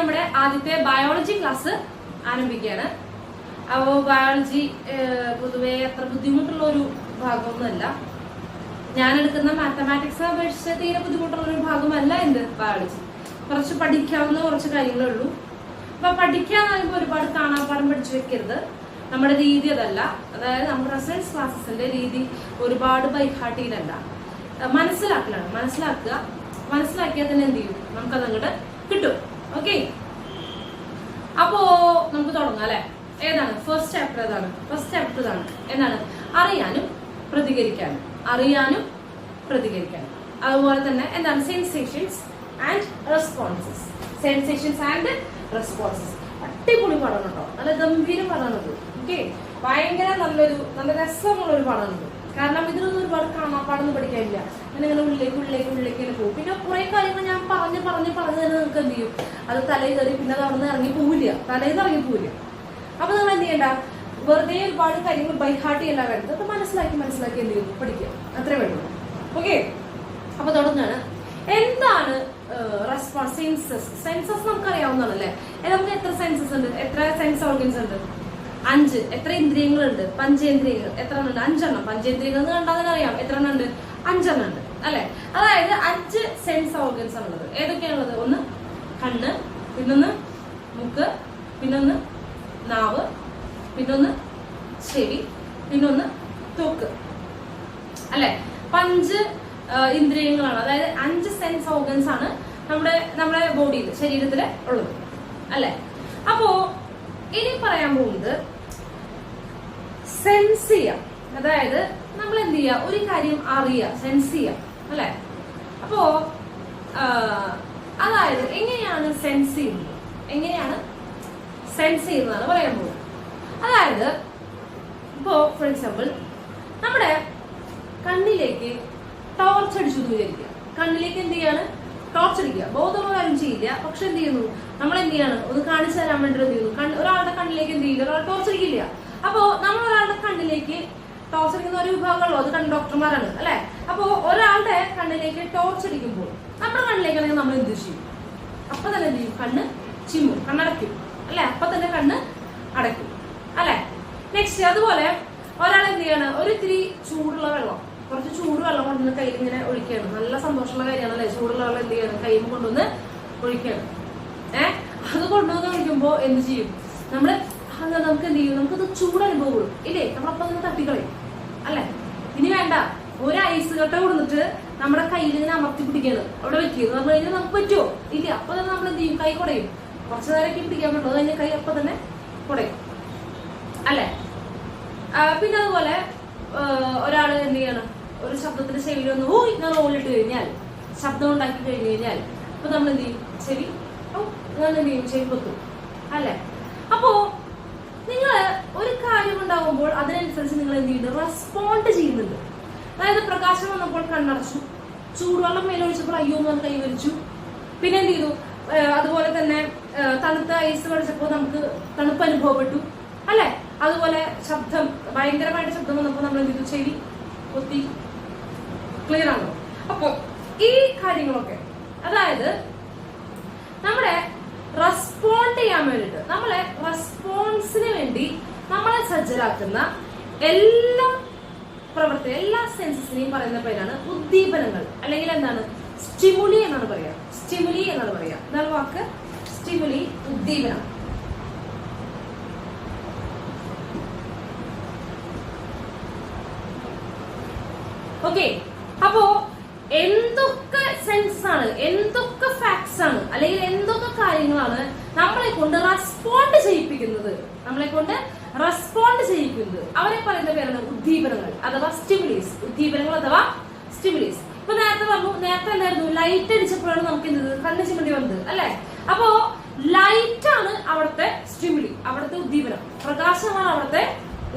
നമ്മുടെ ആദ്യത്തെ biology class ആരംഭിക്കുകയാണ്. അപ്പോൾ ബയോളജി പൊതുവെ അത്ര ബുദ്ധിമുട്ടുള്ള ഒരു ഭാഗമൊന്നുമല്ല. ഞാൻ എടുക്കുന്ന മാത്തമാറ്റിക്സ് അപേക്ഷിച്ച് തീരെ ബുദ്ധിമുട്ടുള്ള ഒരു ഭാഗമല്ല എന്ത് ബയോളജി. കുറച്ച് പഠിക്കാവുന്ന കുറച്ച് കാര്യങ്ങളേ ഉള്ളൂ. അപ്പൊ പഠിക്കാൻ പറയുമ്പോൾ ഒരുപാട് കാണാപ്പാഠം പഠിച്ചു വെക്കരുത്. നമ്മുടെ രീതി അതല്ല. അതായത് നമ്മുടെ റിസൾട്ട്സ് ക്ലാസ്സസിന്റെ രീതി ഒരുപാട് ബൈഹാർട്ടിയിലല്ല, മനസ്സിലാക്കലാണ്. മനസ്സിലാക്കിയാൽ തന്നെ എന്ത് ചെയ്യും, നമുക്കത് അങ്ങോട്ട് കിട്ടും. ഓക്കെ, അപ്പോ നമുക്ക് തുടങ്ങാം അല്ലെ. ഏതാണ് ഫസ്റ്റ് ചാപ്റ്റർ? ഏതാണ് ഫസ്റ്റ് ചാപ്റ്റർ? ഇതാണ് എന്താണ് അറിയാനും പ്രതികരിക്കാനും. അതുപോലെ തന്നെ എന്താണ് sensations and responses. Sensations and responses അടിപൊളി പഠനം കേട്ടോ, നല്ല ഗംഭീരം പഠനത്. ഓക്കെ, ഭയങ്കര നല്ല രസമുള്ള ഒരു പഠനത്. കാരണം ഇതിനൊന്നും ഒരുപാട് കാണാപ്പാടൊന്നും പഠിക്കാനില്ല. ഞാനിങ്ങനെ ഉള്ളിലേക്ക് പോകും. പിന്നെ കുറെ കാര്യങ്ങൾ ഞാൻ പറഞ്ഞ് തന്നെ നിങ്ങൾക്ക് എന്ത് ചെയ്യും, അത് തലയിൽ കയറി പിന്നെ അത് അവിടെ നിന്ന് ഇറങ്ങി പോവില്ല. അപ്പൊ നിങ്ങൾ എന്ത് ചെയ്യണ്ട, വെറുതെ ഒരുപാട് കാര്യങ്ങൾ ബൈഹാർട്ട് ചെയ്യല്ല വേണ്ടത്. അത് മനസ്സിലാക്കി എന്ത് ചെയ്യും, പഠിക്കുക. അത്രേ വേണ്ടു. ഓക്കെ, അപ്പൊ തുടങ്ങാണ്. എന്താണ് റെസ്പോൺസ്? സെൻസസ് നമുക്കറിയാവുന്നതാണല്ലേ. നമുക്ക് എത്ര സെൻസസ് ഉണ്ട്? എത്ര സെൻസ് ഓർഗൻസ് ഉണ്ട്? 5. എത്ര ഇന്ദ്രിയങ്ങളുണ്ട്? പഞ്ചേന്ദ്രിയങ്ങൾ എത്ര ഉണ്ട്? 5 എണ്ണം. പഞ്ചേന്ദ്രിയങ്ങൾ എന്ന് കണ്ടാൽ അറിയാം എത്ര എണ്ണം ഉണ്ട്? 5 എണ്ണം ഉണ്ട് അല്ലെ. അതായത് 5 സെൻസ് ഓർഗൻസ് ആണുള്ളത്. ഏതൊക്കെയാണുള്ളത്? ഒന്ന് കണ്ണ്, പിന്നൊന്ന് മൂക്ക്, പിന്നൊന്ന് നാവ്, പിന്നൊന്ന് ചെവി, പിന്നൊന്ന് ത്വക്ക് അല്ലെ. 5 ഇന്ദ്രിയങ്ങളാണ്. അതായത് 5 സെൻസ് ഓർഗൻസ് ആണ് നമ്മുടെ ബോഡിയിൽ, ശരീരത്തിൽ ഉള്ളത് അല്ലെ. അപ്പോ ഇനി പറയാൻ പോകുന്നത് സെൻസ് ചെയ്യാം. അതായത് നമ്മൾ എന്ത് ചെയ്യാ, ഒരു കാര്യം അറിയാം, സെൻസ് ചെയ്യാം അല്ലെ. അപ്പോ അതായത് എങ്ങനെയാണ് സെൻസ് ചെയ്യുന്നതാണ് പറയാൻ പോകുന്നത്. അതായത് ഇപ്പോ ഫോർ എക്സാമ്പിൾ നമ്മുടെ കണ്ണിലേക്ക് ടോർച്ച് അടിച്ചു വിചാരിക്കുക. കണ്ണിലേക്ക് എന്ത് ചെയ്യാണ്, ടോർച്ച് അടിക്കുക. ബോധമുള്ള കാര്യം ചെയ്യില്ല, പക്ഷെ എന്ത് ചെയ്യുന്നു, നമ്മൾ എന്ത് ചെയ്യാണ്, ഒന്ന് കാണിച്ചു തരാൻ വേണ്ടി എന്ത് ചെയ്യുന്നു, ഒരാളുടെ കണ്ണിലേക്ക് എന്ത് ചെയ്യില്ല, ഒരാൾ ടോർച്ച് അടിക്കില്ല. അപ്പോ നമ്മൾ ഒരാളുടെ കണ്ണിലേക്ക് ടോർച്ച് അടിക്കുന്ന ഒരു വിഭാഗമുള്ളൂ, അത് കണ്ണ് ഡോക്ടർമാരാണ് അല്ലെ. അപ്പോ ഒരാളുടെ കണ്ണിലേക്ക് ടോർച്ച് അടിക്കുമ്പോൾ നമ്മുടെ കണ്ണിലേക്കാണെങ്കിൽ നമ്മൾ എന്ത് ചെയ്യും, അപ്പൊ തന്നെ എന്ത് ചെയ്യും, കണ്ണ് ചിമ്മും, കണ്ണടയ്ക്കും അല്ലെ. അപ്പൊ തന്നെ കണ്ണ് അടയ്ക്കും അല്ലെ. നെക്സ്റ്റ് അതുപോലെ ഒരാൾ എന്ത് ചെയ്യാണ്, ഒരു ഇത്തിരി ചൂടുള്ള വെള്ളം, കുറച്ച് ചൂട് വെള്ളം കൊണ്ടുവന്ന് കയ്യിൽ ഇങ്ങനെ ഒഴിക്കുകയാണ്. നല്ല സന്തോഷമുള്ള കാര്യമാണ് അല്ലെ. ചൂടുള്ള വെള്ളം എന്ത് ചെയ്യണം, കയ്യിൽ കൊണ്ടുവന്ന് ഒഴിക്കുകയാണ്. അത് കൊണ്ടുവന്ന് ഒഴിക്കുമ്പോ എന്ത് ചെയ്യും, നമുക്ക് എന്ത് ചെയ്യും, നമുക്കത് ചൂട് അനുഭവപ്പെടും ഇല്ലേ. നമ്മളപ്പം തന്നെ തട്ടിക്കളയും അല്ലെ. ഇനി വേണ്ട, ഒരു ഐസ് കട്ട കൊടുത്തിട്ട് നമ്മുടെ കയ്യിൽ ഇങ്ങനെ അമർത്തി പിടിക്കുകയാണ്, അവിടെ വെക്കുന്നത് നമ്മൾ കഴിഞ്ഞാൽ നമുക്ക് പറ്റുമോ ഇല്ല. അപ്പൊ തന്നെ നമ്മൾ എന്ത് ചെയ്യും, കൈ കുടയും. കുറച്ചു നേരമൊക്കെ പിടിക്കാൻ പറ്റുള്ളൂ, അതിന്റെ കൈ അപ്പൊ തന്നെ കുടയും അല്ലെ. പിന്നെ അതുപോലെ ഒരാള് എന്ത് ചെയ്യണം, ഒരു ശബ്ദത്തിന്റെ ചെവിയിൽ ഒന്ന് ഇങ്ങനെ റോളിട്ട് കഴിഞ്ഞാൽ, ശബ്ദം ഉണ്ടാക്കി കഴിഞ്ഞാൽ അപ്പൊ നമ്മൾ എന്ത് ചെയ്യും, ചെവി എന്ത് ചെയ്യും, ചെവി പൊത്തും അല്ലെ. അപ്പോ നിങ്ങൾ ഒരു കാര്യം ഉണ്ടാകുമ്പോൾ അതിനനുസരിച്ച് നിങ്ങൾ എന്ത് ചെയ്യുന്നുണ്ട്, റെസ്പോണ്ട് ചെയ്യുന്നുണ്ട്. അതായത് പ്രകാശം വന്നപ്പോൾ കണ്ണടച്ചു, ചൂടുവെള്ളം മേലൊഴിച്ചപ്പോൾ അയ്യോ എന്ന് കൈ വലിച്ചു. പിന്നെ എന്ത് ചെയ്തു, അതുപോലെ തന്നെ തണുത്ത ഐസ് കഴിച്ചപ്പോൾ നമുക്ക് തണുപ്പ് അനുഭവപ്പെട്ടു അല്ലെ. അതുപോലെ ശബ്ദം, ഭയങ്കരമായിട്ട് ശബ്ദം വന്നപ്പോൾ നമ്മൾ എന്ത് ചെയ്തു, ചെവി പൊത്തി. ക്ലിയർ ആണോ? അപ്പൊ ഈ കാര്യങ്ങളൊക്കെ അതായത് നമ്മളെ റെസ്പോണ്ട് ചെയ്യാൻ വേണ്ടിട്ട്, നമ്മളെ റെസ്പോൺസിന് വേണ്ടി നമ്മളെ സജ്ജരാക്കുന്ന എല്ലാ സെൻസസിനെയും പറയുന്ന പേരാണ് ഉദ്ദീപനങ്ങൾ, അല്ലെങ്കിൽ എന്താണ്, സ്റ്റിമുലി എന്നാണ് പറയാ. എന്താണ് വാക്ക്? സ്റ്റിമുലി, ഉദ്ദീപനം. ഓക്കെ, അപ്പോ എന്തൊക്കെ സെൻസ് ആണ്, എന്തൊക്കെ ഫാക്ട്സ് ആണ്, അല്ലെങ്കിൽ എന്തൊക്കെ കാര്യങ്ങളാണ് നമ്മളെ കൊണ്ട് റെസ്പോണ്ട് ചെയ്യിപ്പിക്കുന്നത്, അവരെ പറയുന്ന പേരാണ് ഉദ്ദീപനങ്ങൾ അഥവാ സ്റ്റിമുലീസ്. ഇപ്പൊ നേരത്തെ എന്തായിരുന്നു, ലൈറ്റ് അടിച്ചപ്പോഴാണ് നമുക്ക് എന്ത് കണ്ണ് ചിമ്മണ്ടി വന്നത് അല്ലെ. അപ്പോ ലൈറ്റ് ആണ് അവിടുത്തെ സ്റ്റിമുലി, അവിടുത്തെ ഉദ്ദീപനം. പ്രകാശമാണ് അവിടുത്തെ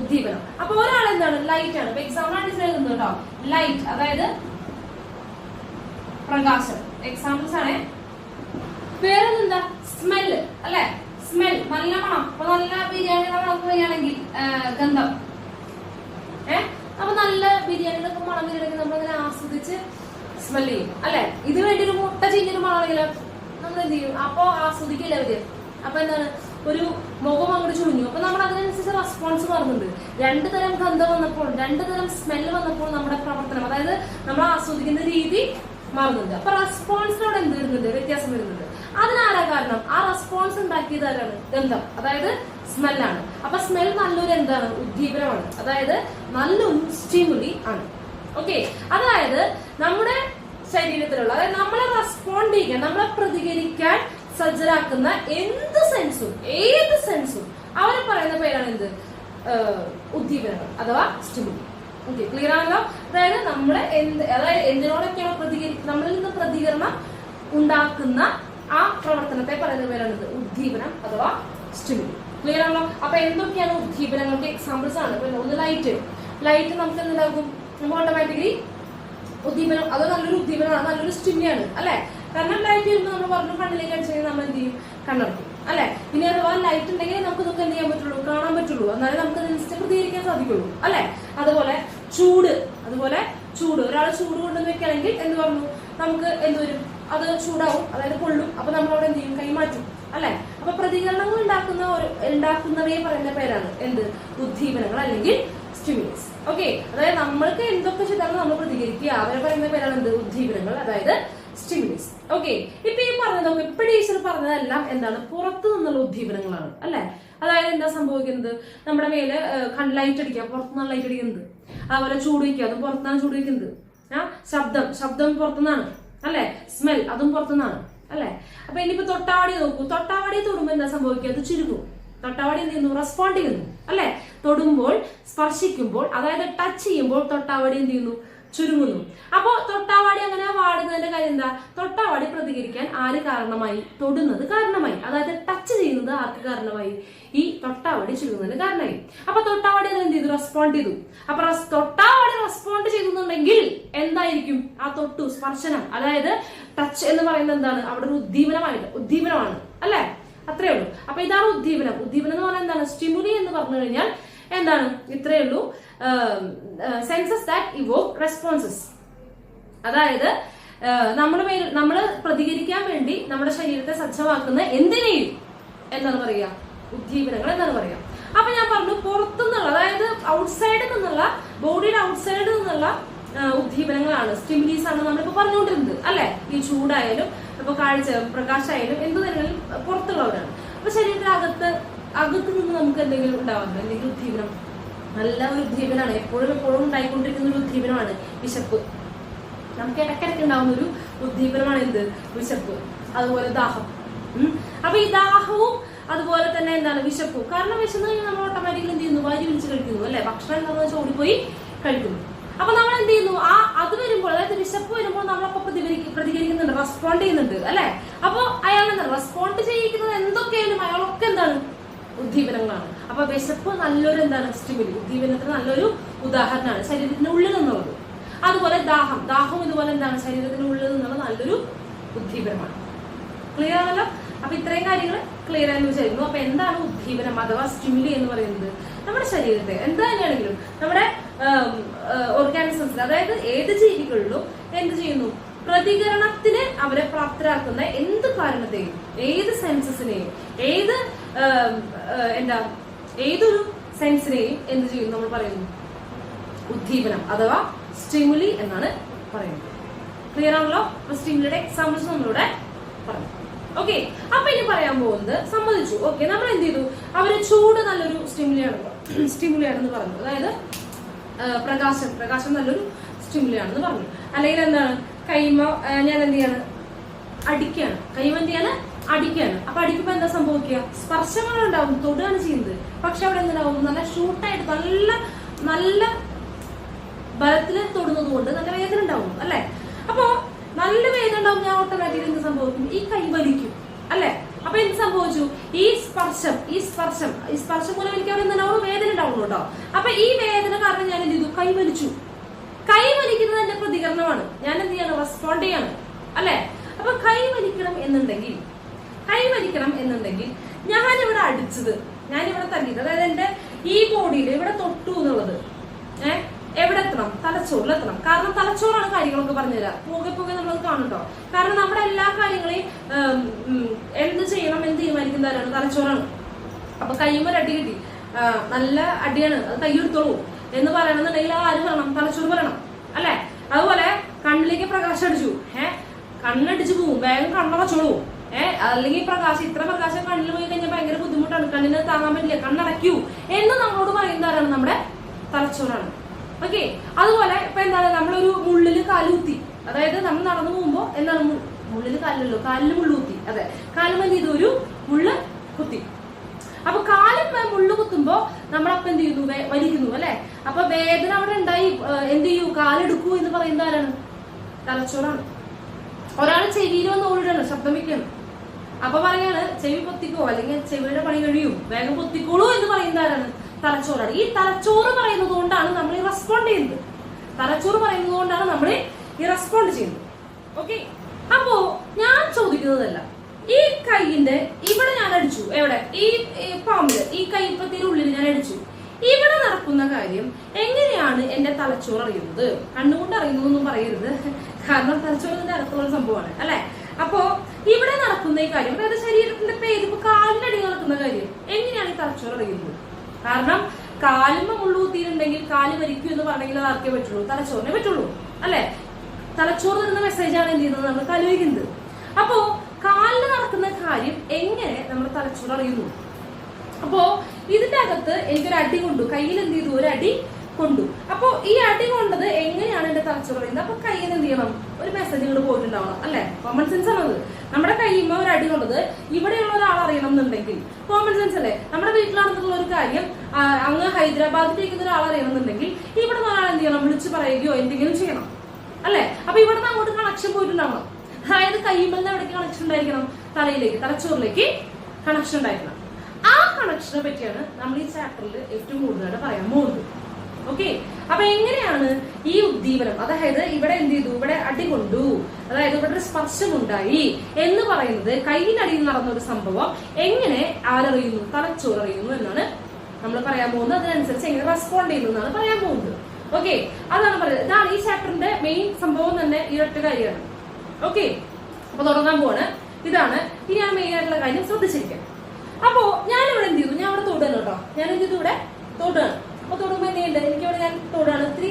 ഉദ്ദീപനം. അപ്പൊ ഒരാൾ എന്താണ്, ലൈറ്റ് ആണ്. എക്സാമ്പിൾ ആയിട്ട് എഴുതുന്നത് കേട്ടോ, ലൈറ്റ് അതായത് പ്രകാശം. എക്സാമ്പിൾസ് ആണ്. വേറെന്താ, സ്മെല്ല് അല്ലെ. സ്മെൽ, നല്ല മണം. അപ്പൊ നല്ല ബിരിയാണിയുടെ മണം വരികയാണെങ്കിൽ ഗന്ധം. അപ്പൊ നല്ല ബിരിയാണിയുടെ മണം വരികയാണെങ്കിൽ നമ്മളിങ്ങനെ ആസ്വദിച്ച് സ്മെല് ചെയ്യും അല്ലെ. ഇത് വേണ്ടി ഒരു മുട്ട ചീഞ്ഞൊരു മണമാണെങ്കിൽ നമ്മൾ എന്ത് ചെയ്യും? അപ്പൊ ആസ്വദിക്കില്ല അവര്. അപ്പൊ എന്താണ്, ഒരു മുഖം അങ്ങോട്ട് ചുളിഞ്ഞു. അപ്പൊ നമ്മൾ അതിനനുസരിച്ച് റെസ്പോൺസ് മാറുന്നുണ്ട്. 2 തരം ഗന്ധം വന്നപ്പോൾ, 2 തരം സ്മെല്ല് വന്നപ്പോൾ നമ്മുടെ പ്രവർത്തനം, അതായത് നമ്മൾ ആസ്വദിക്കുന്ന രീതി മാറുന്നുണ്ട്. അപ്പൊ റെസ്പോൺസിനോട് എന്ത് വരുന്നുണ്ട്? വ്യത്യാസം വരുന്നുണ്ട്. അതിനാരാ കാരണം? ആ റെസ്പോൺസ് ഉണ്ടാക്കിയത് ആരാണ്? ഗന്ധം, അതായത് സ്മെല്ലാണ്. അപ്പൊ സ്മെൽ നല്ലൊരു എന്താണ്? ഉദ്ദീപനമാണ്, അതായത് നല്ലൊരു സ്റ്റിമുലി ആണ്. ഓക്കെ, അതായത് നമ്മുടെ ശരീരത്തിലുള്ള, അതായത് നമ്മളെ റെസ്പോണ്ട് ചെയ്യാൻ, നമ്മളെ പ്രതികരിക്കാൻ സജ്ജരാക്കുന്ന എന്ത് സെൻസും, ഏത് സെൻസും അവരെ പറയുന്ന പേരാണ് എന്ത്? ഉദ്ദീപനങ്ങൾ അഥവാ സ്റ്റിമുലി. ഓക്കെ, ക്ലിയർ ആണല്ലോ? അതായത് നമ്മളെ അതായത് എന്തിനോടൊക്കെയാണ് നമ്മളിൽ നിന്ന് പ്രതികരണം ഉണ്ടാക്കുന്ന ആ പ്രവർത്തനത്തെ പറയുന്ന പേരാണ് ഇത് ഉദ്ദീപനം അഥവാ സ്റ്റിമുലി. ക്ലിയർ ആണല്ലോ? അപ്പൊ എന്തൊക്കെയാണ് ഉദ്ദീപനങ്ങൾക്ക് എക്സാമ്പിൾസ് ആണ്? ഒന്ന് ലൈറ്റ് നമുക്ക് എന്തുണ്ടാകും? നമുക്ക് ഓട്ടോമാറ്റിക്കലി ഉദ്ദീപനം, അത് നല്ലൊരു ഉദ്ദീപനമാണ്, നല്ലൊരു സ്റ്റിമുലിയാണ് അല്ലെ? കാരണം ലൈറ്റ് വരുമ്പോൾ നമ്മൾ പറഞ്ഞു കണ്ണിലേക്ക് അടിച്ചു കഴിഞ്ഞാൽ നമ്മൾ എന്ത് ചെയ്യും? കണ്ണടക്കും അല്ലെ? ഇനി അഥവാ ലൈറ്റ് ഉണ്ടെങ്കിൽ നമുക്ക് ഇതൊക്കെ എന്ത് ചെയ്യാൻ പറ്റുള്ളൂ? കാണാൻ പറ്റുള്ളൂ. എന്നാലും നമുക്ക് അതിനനുസരിച്ച് പ്രതികരിക്കാൻ സാധിക്കുള്ളൂ അല്ലെ? അതുപോലെ ചൂട് ഒരാൾ ചൂട് കൊണ്ടുവന്ന് വെക്കുകയാണെങ്കിൽ എന്ത് പറഞ്ഞു? നമുക്ക് എന്ത് വരും? അത് ചൂടാവും, അതായത് പൊള്ളും. അപ്പൊ നമ്മളവിടെ എന്ത് ചെയ്യും? കൈമാറ്റും അല്ലെ? അപ്പൊ പ്രതികരണങ്ങൾ ഉണ്ടാക്കുന്നവയെ പറയുന്ന പേരാണ് എന്ത്? ഉദ്ദീപനങ്ങൾ അല്ലെങ്കിൽ സ്റ്റിമുലസ്. ഓക്കെ, അതായത് നമ്മൾക്ക് എന്തൊക്കെ ചെയ്താലും നമ്മൾ പ്രതികരിക്കുക, അവരെ പറയുന്ന പേരാണ് എന്ത്? ഉദ്ദീപനങ്ങൾ, അതായത് സ്റ്റിമുലസ്. ഓക്കെ, ഇപ്പൊ ഈ പറഞ്ഞതൊക്കെ ഇപ്പൊ ടീച്ചർ പറഞ്ഞതെല്ലാം എന്താണ്? പുറത്തു നിന്നുള്ള ഉദ്ദീപനങ്ങളാണ് അല്ലെ? അതായത് എന്താ സംഭവിക്കുന്നത്? നമ്മുടെ മേല് ലൈറ്റ് അടിക്കുക, പുറത്തുനിന്നാണ് ലൈറ്റ് അടിക്കുന്നത്. അതുപോലെ ചൂട് വയ്ക്കുക, അതും പുറത്തുനിന്നാണ് ചൂട് വയ്ക്കുന്നത്. ശബ്ദം പുറത്തുനിന്നാണ് അല്ലെ? സ്മെൽ, അതും പുറത്തുനിന്നാണ് അല്ലെ? അപ്പൊ ഇനിയിപ്പോ തൊട്ടാവാടി നോക്കൂ. തൊട്ടാവാടി തൊടുമ്പോ എന്താ സംഭവിക്കുക? അത് ചുരുങ്ങും. തൊട്ടാവാടി എന്ത് ചെയ്യുന്നു? റെസ്പോണ്ട് ചെയ്യുന്നു അല്ലെ? തൊടുമ്പോൾ, സ്പർശിക്കുമ്പോൾ, അതായത് ടച്ച് ചെയ്യുമ്പോൾ തൊട്ടാവാടി എന്ത് ചെയ്യുന്നു? ചുരുങ്ങുന്നു. അപ്പോ തൊട്ടാവാടി അങ്ങനെ വാടുന്നതിന്റെ കാര്യം എന്താ? തൊട്ടാവാടി പ്രതികരിക്കാൻ ആര് കാരണമായി? തൊടുന്നത് കാരണമായി. അതായത് ടച്ച് ചെയ്യുന്നത് ആർക്ക് കാരണമായി? ഈ തൊട്ടാവാടി ചുരുങ്ങുന്നതിന് കാരണമായി. അപ്പൊ തൊട്ടാവാടി അത് എന്ത് ചെയ്തു? റെസ്പോണ്ട് ചെയ്തു. അപ്പൊ തൊട്ടാവാടി റെസ്പോണ്ട് ചെയ്തുന്നുണ്ടെങ്കിൽ എന്തായിരിക്കും? ആ തൊട്ടു, സ്പർശനം, അതായത് ടച്ച് എന്ന് പറയുന്നത് എന്താണ്? അവിടെ ഒരു ഉദ്ദീപനമാണ് അല്ലെ? അത്രേ ഉള്ളൂ. അപ്പൊ ഇതാണ് ഉദ്ദീപനം. ഉദ്ദീപനം എന്ന് പറഞ്ഞാൽ എന്താണ്? സ്റ്റിമുലി എന്ന് പറഞ്ഞു കഴിഞ്ഞാൽ എന്താണ്? ഇത്രയേ ഉള്ളൂ. സെൻസസ് ദാറ്റ് ഇവോക്ക് റെസ്പോൺസസ്, അതായത് നമ്മൾ പ്രതികരിക്കാൻ വേണ്ടി നമ്മുടെ ശരീരത്തെ സജ്ജമാക്കുന്ന എന്തിനേയും എന്താണ് പറയുക? ഉദ്ദീപനങ്ങൾ എന്നാണ് പറയുക. അപ്പൊ ഞാൻ പറഞ്ഞു പുറത്തുനിന്നുള്ള, അതായത് ഔട്ട്സൈഡിൽ നിന്നുള്ള, ബോഡിയുടെ ഔട്ട്സൈഡിൽ നിന്നുള്ള ഉദ്ദീപനങ്ങളാണ്, സ്റ്റിമുലീസ് ആണ് നമ്മളിപ്പോ പറഞ്ഞുകൊണ്ടിരുന്നത് അല്ലെ? ഈ ചൂടായാലും ഇപ്പൊ പ്രകാശമായാലും എന്ത് തന്നെയാലും പുറത്തുള്ളവരാണ്. അപ്പൊ ശരീരത്തിന്റെ അകത്ത് നിന്ന് നമുക്ക് എന്തെങ്കിലും ഉണ്ടാവാറുണ്ട്? എന്തെങ്കിലും ഉദ്ദീപനം? നല്ല ഒരു ഉദ്ദീപനമാണ്, എപ്പോഴും ഉണ്ടായിക്കൊണ്ടിരിക്കുന്ന ഒരു ഉദ്ദീപനമാണ് വിശപ്പ്. നമുക്ക് ഇടയ്ക്കിടയ്ക്ക് ഉണ്ടാവുന്ന ഒരു ഉദ്ദീപനമാണ് എന്ത്? വിശപ്പ്. അതുപോലെ ദാഹം. അപ്പൊ ഈ ദാഹവും അതുപോലെ തന്നെ എന്താണ്? വിശപ്പും. കാരണം വിശന്ന് കഴിഞ്ഞാൽ നമ്മൾ ഓട്ടോമാറ്റിക്കലി എന്ത് ചെയ്യുന്നു? വാരി വിളിച്ച് കഴിക്കുന്നു അല്ലെ? ഭക്ഷണം എന്താണെന്ന് വെച്ചാൽ ഓടിപ്പോയി കഴിക്കുന്നു. അപ്പൊ നമ്മൾ എന്ത് ചെയ്യുന്നു? അത് വരുമ്പോൾ, അതായത് വിശപ്പ് വരുമ്പോൾ നമ്മളപ്പോ പ്രതികരിക്കുന്നുണ്ട്, റെസ്പോണ്ട് ചെയ്യുന്നുണ്ട് അല്ലെ? അപ്പൊ അയാൾ എന്താണ്? റെസ്പോണ്ട് ചെയ്യിക്കുന്നത് എന്തൊക്കെയായാലും അയാളൊക്കെ എന്താണ്? ഉദ്ദീപനങ്ങളാണ്. അപ്പൊ വിശപ്പ് നല്ലൊരു എന്താണ്? സ്റ്റിമുലി, ഉദ്ദീപനത്തിന് നല്ലൊരു ഉദാഹരണമാണ് ശരീരത്തിന്റെ ഉള്ളിൽ നിന്നുള്ളത്. അതുപോലെ ദാഹം ഇതുപോലെ എന്താണ്? ശരീരത്തിന്റെ ഉള്ളിൽ നിന്നുള്ള നല്ലൊരു ഉദ്ദീപനമാണ്. ക്ലിയർ ആണല്ലോ? അപ്പൊ ഇത്രയും കാര്യങ്ങൾ ക്ലിയർ ആയെന്ന് വിചാരിക്കുന്നു. അപ്പൊ എന്താണ് ഉദ്ദീപനം അഥവാ സ്റ്റിമുലി എന്ന് പറയുന്നത്? നമ്മുടെ ശരീരത്തെ എന്ത് തന്നെയാണെങ്കിലും നമ്മുടെ ഓർഗാനിസംസിൽ, അതായത് ഏത് ജീവികളിലും എന്ത് ചെയ്യുന്നു? പ്രതികരണത്തിന് അവരെ പ്രാപ്തരാക്കുന്ന എന്ത് കാരണത്തെയും, ഏത് സെൻസസിനെയും, ഏതൊരു സെൻസിനെയും എന്ത് ചെയ്യും? നമ്മൾ പറയുന്നു ഉദ്ദീപനം അഥവാ സ്റ്റിമുലി എന്നാണ് പറയുന്നത്. ക്ലിയർ ആണല്ലോ? അപ്പൊ സ്റ്റിമുലിയുടെ എക്സാമ്പിൾസ് നമ്മളിവിടെ പറഞ്ഞു. ഓക്കെ, അപ്പൊ ഇനി പറയാൻ പോകുന്നത്, സമ്മതിച്ചു, ഓക്കെ, നമ്മൾ എന്ത് ചെയ്തു? അവര് ചൂട് നല്ലൊരു സ്റ്റിമുലിയാണെന്ന് പറഞ്ഞു. അതായത് പ്രകാശം നല്ലൊരു സ്റ്റിമുലിയാണെന്ന് പറഞ്ഞു. അല്ലെങ്കിൽ എന്താണ്? കൈമ ഞാൻ എന്ത് ചെയ്യാണ്? അടിക്കുകയാണ്. കൈമ എന്ത് ചെയ്യാണ്? അടിക്കുകയാണ്. അപ്പൊ അടിക്കുമ്പോ എന്താ സംഭവിക്കുക? സ്പർശങ്ങൾ ഉണ്ടാവും, തൊടുകയാണ് ചെയ്യുന്നത്. പക്ഷെ അവിടെ എന്തുണ്ടാവും? നല്ല ഷൂട്ടായിട്ട് നല്ല ബലത്തിൽ തൊടുന്നത് കൊണ്ട് നല്ല വേദന ഉണ്ടാവും അല്ലെ? അപ്പൊ നല്ല വേദന ഉണ്ടാവും. ഞാൻ ഓട്ടോമാറ്റിക്കലി എന്ത് സംഭവിക്കും? ഈ കൈ വലിക്കും അല്ലെ? അപ്പൊ എന്ത് സംഭവിച്ചു? ഈ സ്പർശം മൂലം എനിക്ക് അവിടെ എന്തുണ്ടാവും? വേദന ഉണ്ടാവുള്ളൂ കേട്ടോ. അപ്പൊ ഈ വേദന കാരണം ഞാൻ എന്ത് ചെയ്തു? കൈ വലിച്ചു. കൈ വലിക്കുന്നത് എന്റെ പ്രതികരണമാണ്. ഞാൻ എന്ത് ചെയ്യണം? റെസ്പോണ്ട് ചെയ്യാണ് അല്ലെ? അപ്പൊ കൈ വലിക്കണം എന്നുണ്ടെങ്കിൽ ഞാനിവിടെ അടിച്ചത്, ഞാനിവിടെ തല്ലിയത്, അതായത് എന്റെ ഈ ബോഡിയിൽ ഇവിടെ തൊട്ടു എന്നുള്ളത്, എവിടെ എത്തണം? തലച്ചോറിലെത്തണം. കാരണം തലച്ചോറാണ് കാര്യങ്ങളൊക്കെ പറഞ്ഞുതരാം. പോകെ നമ്മളത് കാണുട്ടോ. കാരണം നമ്മുടെ എല്ലാ കാര്യങ്ങളെയും എന്ത് ചെയ്യണം എന്ന് തീരുമാനിക്കുന്നവരാണ് തലച്ചോറാണ്. അപ്പൊ കയ്യുമ്പോൾ അടി കിട്ടി, നല്ല അടിയാണ്, അത് കൈയെടുത്തോളൂ എന്ന് പറയണമെന്നുണ്ടെങ്കിൽ ആര് പറയണം? തലച്ചോറ് പറയണം, അല്ലെ? അതുപോലെ കണ്ണിലേക്ക് പ്രകാശം അടിച്ചു, കണ്ണടിച്ചു പോവും, വേഗം കണ്ണടച്ചോളൂ. അല്ലെങ്കിൽ ഇത്ര പ്രകാശം കണ്ണിൽ പോയി കഴിഞ്ഞാൽ ഭയങ്കര ബുദ്ധിമുട്ടാണ്, കണ്ണിന് താങ്ങാൻ പറ്റില്ല, കണ്ണടയ്ക്കൂ എന്ന് നമ്മളോട് പറയുന്നവരാണ് നമ്മുടെ തലച്ചോറാണ്. ഓക്കെ. അതുപോലെ ഇപ്പൊ എന്താണ്, നമ്മളൊരു മുള്ളില് കാലുകുത്തി, അതായത് നമ്മൾ നടന്നു പോകുമ്പോ എന്താണ്, മുള്ളില് കാലിലല്ലോ, കാലില് മുള്ളു കുത്തി, അതെ, കാലും എന്ത് ചെയ്തു, ഒരു മുള്ള് കുത്തി. അപ്പൊ കാലും മുള്ളു കുത്തുമ്പോ നമ്മളപ്പം എന്ത് ചെയ്യുന്നു, വലിക്കുന്നു, അല്ലെ? അപ്പൊ വേദന അവിടെ ഉണ്ടായി, എന്ത് ചെയ്യൂ, കാലെടുക്കൂ എന്ന് പറയുന്ന ആരാണ്? തലച്ചോറാണ്. ഒരാൾ ചെവിയിൽ വന്ന് ഓടിയാണ്, ശബ്ദം വെക്കാണ്, അപ്പൊ പറയാണ് ചെവി പൊത്തിക്കോ, അല്ലെങ്കിൽ ചെവിയുടെ പണി കഴിയും, വേഗം പൊത്തിക്കോളൂ എന്ന് പറയുന്ന ആരാണ്? തലച്ചോറാണ്. ഈ തലച്ചോറ് പറയുന്നത് കൊണ്ടാണ് നമ്മൾ ഈ റെസ്പോണ്ട് ചെയ്യുന്നത്. തലച്ചോറ് പറയുന്നത് കൊണ്ടാണ് നമ്മൾ ഈ റെസ്പോണ്ട് ചെയ്യുന്നത്. ഓക്കെ. അപ്പോ ഞാൻ ചോദിക്കുന്നതല്ല, ഈ കൈയിന്റെ ഇവിടെ ഞാൻ അടിച്ചു, എവിടെ? ഈ പാമ്പില്, ഈ കൈപ്പത്തിന്റെ ഉള്ളിൽ ഞാൻ അടിച്ചു. ഇവിടെ നടക്കുന്ന കാര്യം എങ്ങനെയാണ് എന്റെ തലച്ചോറ് അറിയുന്നത്? കണ്ണുകൊണ്ട് അറിയുന്നതൊന്നും പറയരുത്, കാരണം തലച്ചോറിന്റെ അടുത്തുള്ള സംഭവമാണ്, അല്ലെ? അപ്പോ ഇവിടെ നടക്കുന്ന ഈ കാര്യം, അതായത് ശരീരത്തിന്റെ പേര്, ഇപ്പൊ കാലിനടി നടക്കുന്ന കാര്യം എങ്ങനെയാണ് ഈ തലച്ചോറ് അറിയുന്നത്? കാരണം കാലുമ്മ മുള്ളുകുത്തിയിട്ടുണ്ടെങ്കിൽ കാല് വരിക്കൂ എന്ന് പറഞ്ഞെങ്കിൽ അത് ആർക്കേ പറ്റുള്ളൂ? തലച്ചോറിനെ പറ്റുള്ളൂ, അല്ലെ? തലച്ചോറ് തരുന്ന മെസ്സേജാണ് എന്ത് ചെയ്യുന്നത്, നമ്മൾ കലുവയ്ക്കുന്നത്. അപ്പോ കാലിന് നടക്കുന്ന കാര്യം എങ്ങനെ നമ്മുടെ തലച്ചോറ് അറിയുന്നു? അപ്പോ ഇതിന്റെ അകത്ത് എനിക്കൊരു അടി കൊണ്ടു, കയ്യിൽ എന്ത് ചെയ്തു, ഒരു അടി കൊണ്ടു. അപ്പൊ ഈ അടി കൊണ്ടത് എങ്ങനെയാണ് എന്റെ തലച്ചോറ് അറിയുന്നത്? അപ്പൊ കയ്യിൽ എന്ത് ചെയ്യണം, ഒരു മെസ്സേജ് ഇങ്ങോട്ട് പോയിട്ടുണ്ടാവണം, അല്ലെ? കോമൺ സെൻസ് ആണത്. നമ്മുടെ കയ്യുമ്പോ ഒരു അടി കൊണ്ടത് ഇവിടെയുള്ള ഒരാൾ അറിയണം എന്നുണ്ടെങ്കിൽ കോമൺ സെൻസ് അല്ലേ? നമ്മുടെ വീട്ടിലാണെന്നുള്ള ഒരു കാര്യം അങ്ങ് ഹൈദരാബാദിലിരിക്കുന്ന ഒരാൾ അറിയണം എന്നുണ്ടെങ്കിൽ ഇവിടെ നിന്ന് ഒരാൾ എന്ത് ചെയ്യണം, വിളിച്ചു പറയുകയോ എന്തെങ്കിലും ചെയ്യണം, അല്ലെ? അപ്പൊ ഇവിടെ നിന്ന് അങ്ങോട്ട് കണക്ഷൻ പോയിട്ടുണ്ടാവണം. അതായത് കയ്യുമ്പോൾ എവിടേക്ക് കണക്ഷൻ ഉണ്ടായിരിക്കണം? തലയിലേക്ക്, തലച്ചോറിലേക്ക് കണക്ഷൻ ഉണ്ടായിരിക്കണം. ആ കണക്ഷനെ പറ്റിയാണ് നമ്മൾ ഈ ചാപ്റ്ററിൽ ഏറ്റവും കൂടുതലായിട്ട് പറയാൻ പോകുന്നത്. ഓക്കെ. അപ്പൊ എങ്ങനെയാണ് ഈ ഉദ്ദീപനം, അതായത് ഇവിടെ എന്ത് ചെയ്തു, ഇവിടെ അടി കൊണ്ടു, അതായത് ഇവിടെ ഒരു സ്പർശമുണ്ടായി എന്ന് പറയുന്നത്, കയ്യിനടിയിൽ നടന്ന ഒരു സംഭവം എങ്ങനെ ആരറിയുന്നു, തലച്ചോറ് അറിയുന്നു എന്നാണ് നമ്മൾ പറയാൻ പോകുന്നത്. അതിനനുസരിച്ച് എങ്ങനെ റെസ്പോണ്ട് ചെയ്യുന്നു എന്നാണ് പറയാൻ പോകുന്നത്. ഓക്കെ. അതാണ് പറയുന്നത്. ഇതാണ് ഈ ചാപ്റ്ററിന്റെ മെയിൻ സംഭവം തന്നെ, ഈ ഒറ്റ കാര്യമാണ്. ഓക്കെ. അപ്പൊ തുടങ്ങാൻ പോവാണ്. ഇതാണ് ഇനിയാണ് മെയിൻ ആയിട്ടുള്ള കാര്യം, ശ്രദ്ധിച്ചിരിക്കാം. അപ്പോ ഞാനിവിടെ എന്ത് ചെയ്തു, ഞാൻ ഇവിടെ തൊടുകയാണ് കേട്ടോ. ഞാൻ എന്ത് ചെയ്തു, ഇവിടെ തൊടുകയാണ്. അപ്പൊ തൊടുമ്പോ എന്തുണ്ട്, എനിക്കിവിടെ ഞാൻ തൊടുകയാണ്. ഇത്തിരി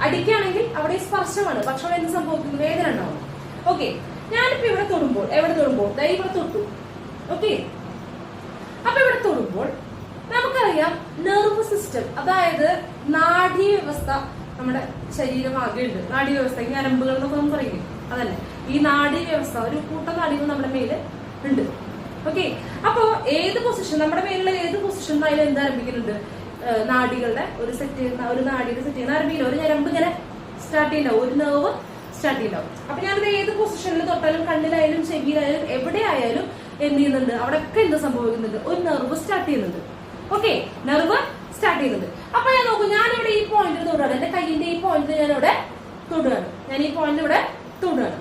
അടിക്കുകയാണെങ്കിൽ അവിടെ സ്പർശമാണ്, പക്ഷെ അവിടെ എന്ത് സംഭവിക്കുന്നു, വേദന ഉണ്ടാവും. ഓക്കെ. ഞാനിപ്പോ ഇവിടെ തൊടുമ്പോൾ, എവിടെ തൊടുമ്പോൾ, ഇവിടെ തൊട്ടു. ഓക്കെ. അപ്പൊ ഇവിടെ തൊടുമ്പോൾ നമുക്കറിയാം നെർവ് സിസ്റ്റം, അതായത് നാഡീവ്യവസ്ഥ നമ്മുടെ ശരീരമാകെ ഉണ്ട്. നാഡീവ്യവസ്ഥ, ഈ ഞരമ്പുകൾ എന്നൊക്കെ നമുക്ക് പറയില്ലേ, അതല്ലേ ഈ നാഡീവ്യവസ്ഥ. ഒരു കൂട്ടം നാഡികൾ നമ്മുടെ മേല് ഉണ്ട്. ഓക്കെ. അപ്പോ ഏത് പൊസിഷൻ, നമ്മുടെ മേലുള്ള ഏത് പൊസിഷൻ ആയാലും എന്താ ആരംഭിക്കുന്നുണ്ട്, നാഡികളുടെ ഒരു സെറ്റ് ചെയ്യുന്ന, ഒരു നാഡിയുടെ സെറ്റ് ചെയ്യുന്ന ആരംഭിക്കില്ല, ഒരു ഞരമ്പ് ഇങ്ങനെ സ്റ്റാർട്ട് ചെയ്യുന്നുണ്ടാവും, ഒരു നെർവ് സ്റ്റാർട്ട് ചെയ്യുന്നുണ്ടാവും. അപ്പൊ ഞാനത് ഏത് പൊസിഷനിൽ തൊട്ടാലും, കണ്ണിലായാലും ചെവിയിലായാലും എവിടെ ആയാലും എന്ത് ചെയ്യുന്നുണ്ട്, അവിടെയൊക്കെ എന്ത് സംഭവിക്കുന്നുണ്ട്, ഒരു നെർവ് സ്റ്റാർട്ട് ചെയ്യുന്നുണ്ട്. ഓക്കെ. നെർവ് സ്റ്റാർട്ട് ചെയ്യുന്നുണ്ട്. അപ്പൊ ഞാൻ നോക്കും, ഞാനിവിടെ ഈ പോയിന്റിൽ തൊടുകയാണ്, എന്റെ കയ്യിന്റെ ഈ പോയിന്റിൽ ഞാൻ ഇവിടെ തൊടുകയാണ്, ഞാൻ ഈ പോയിന്റിൽ ഇവിടെ തൊടുകയാണ്.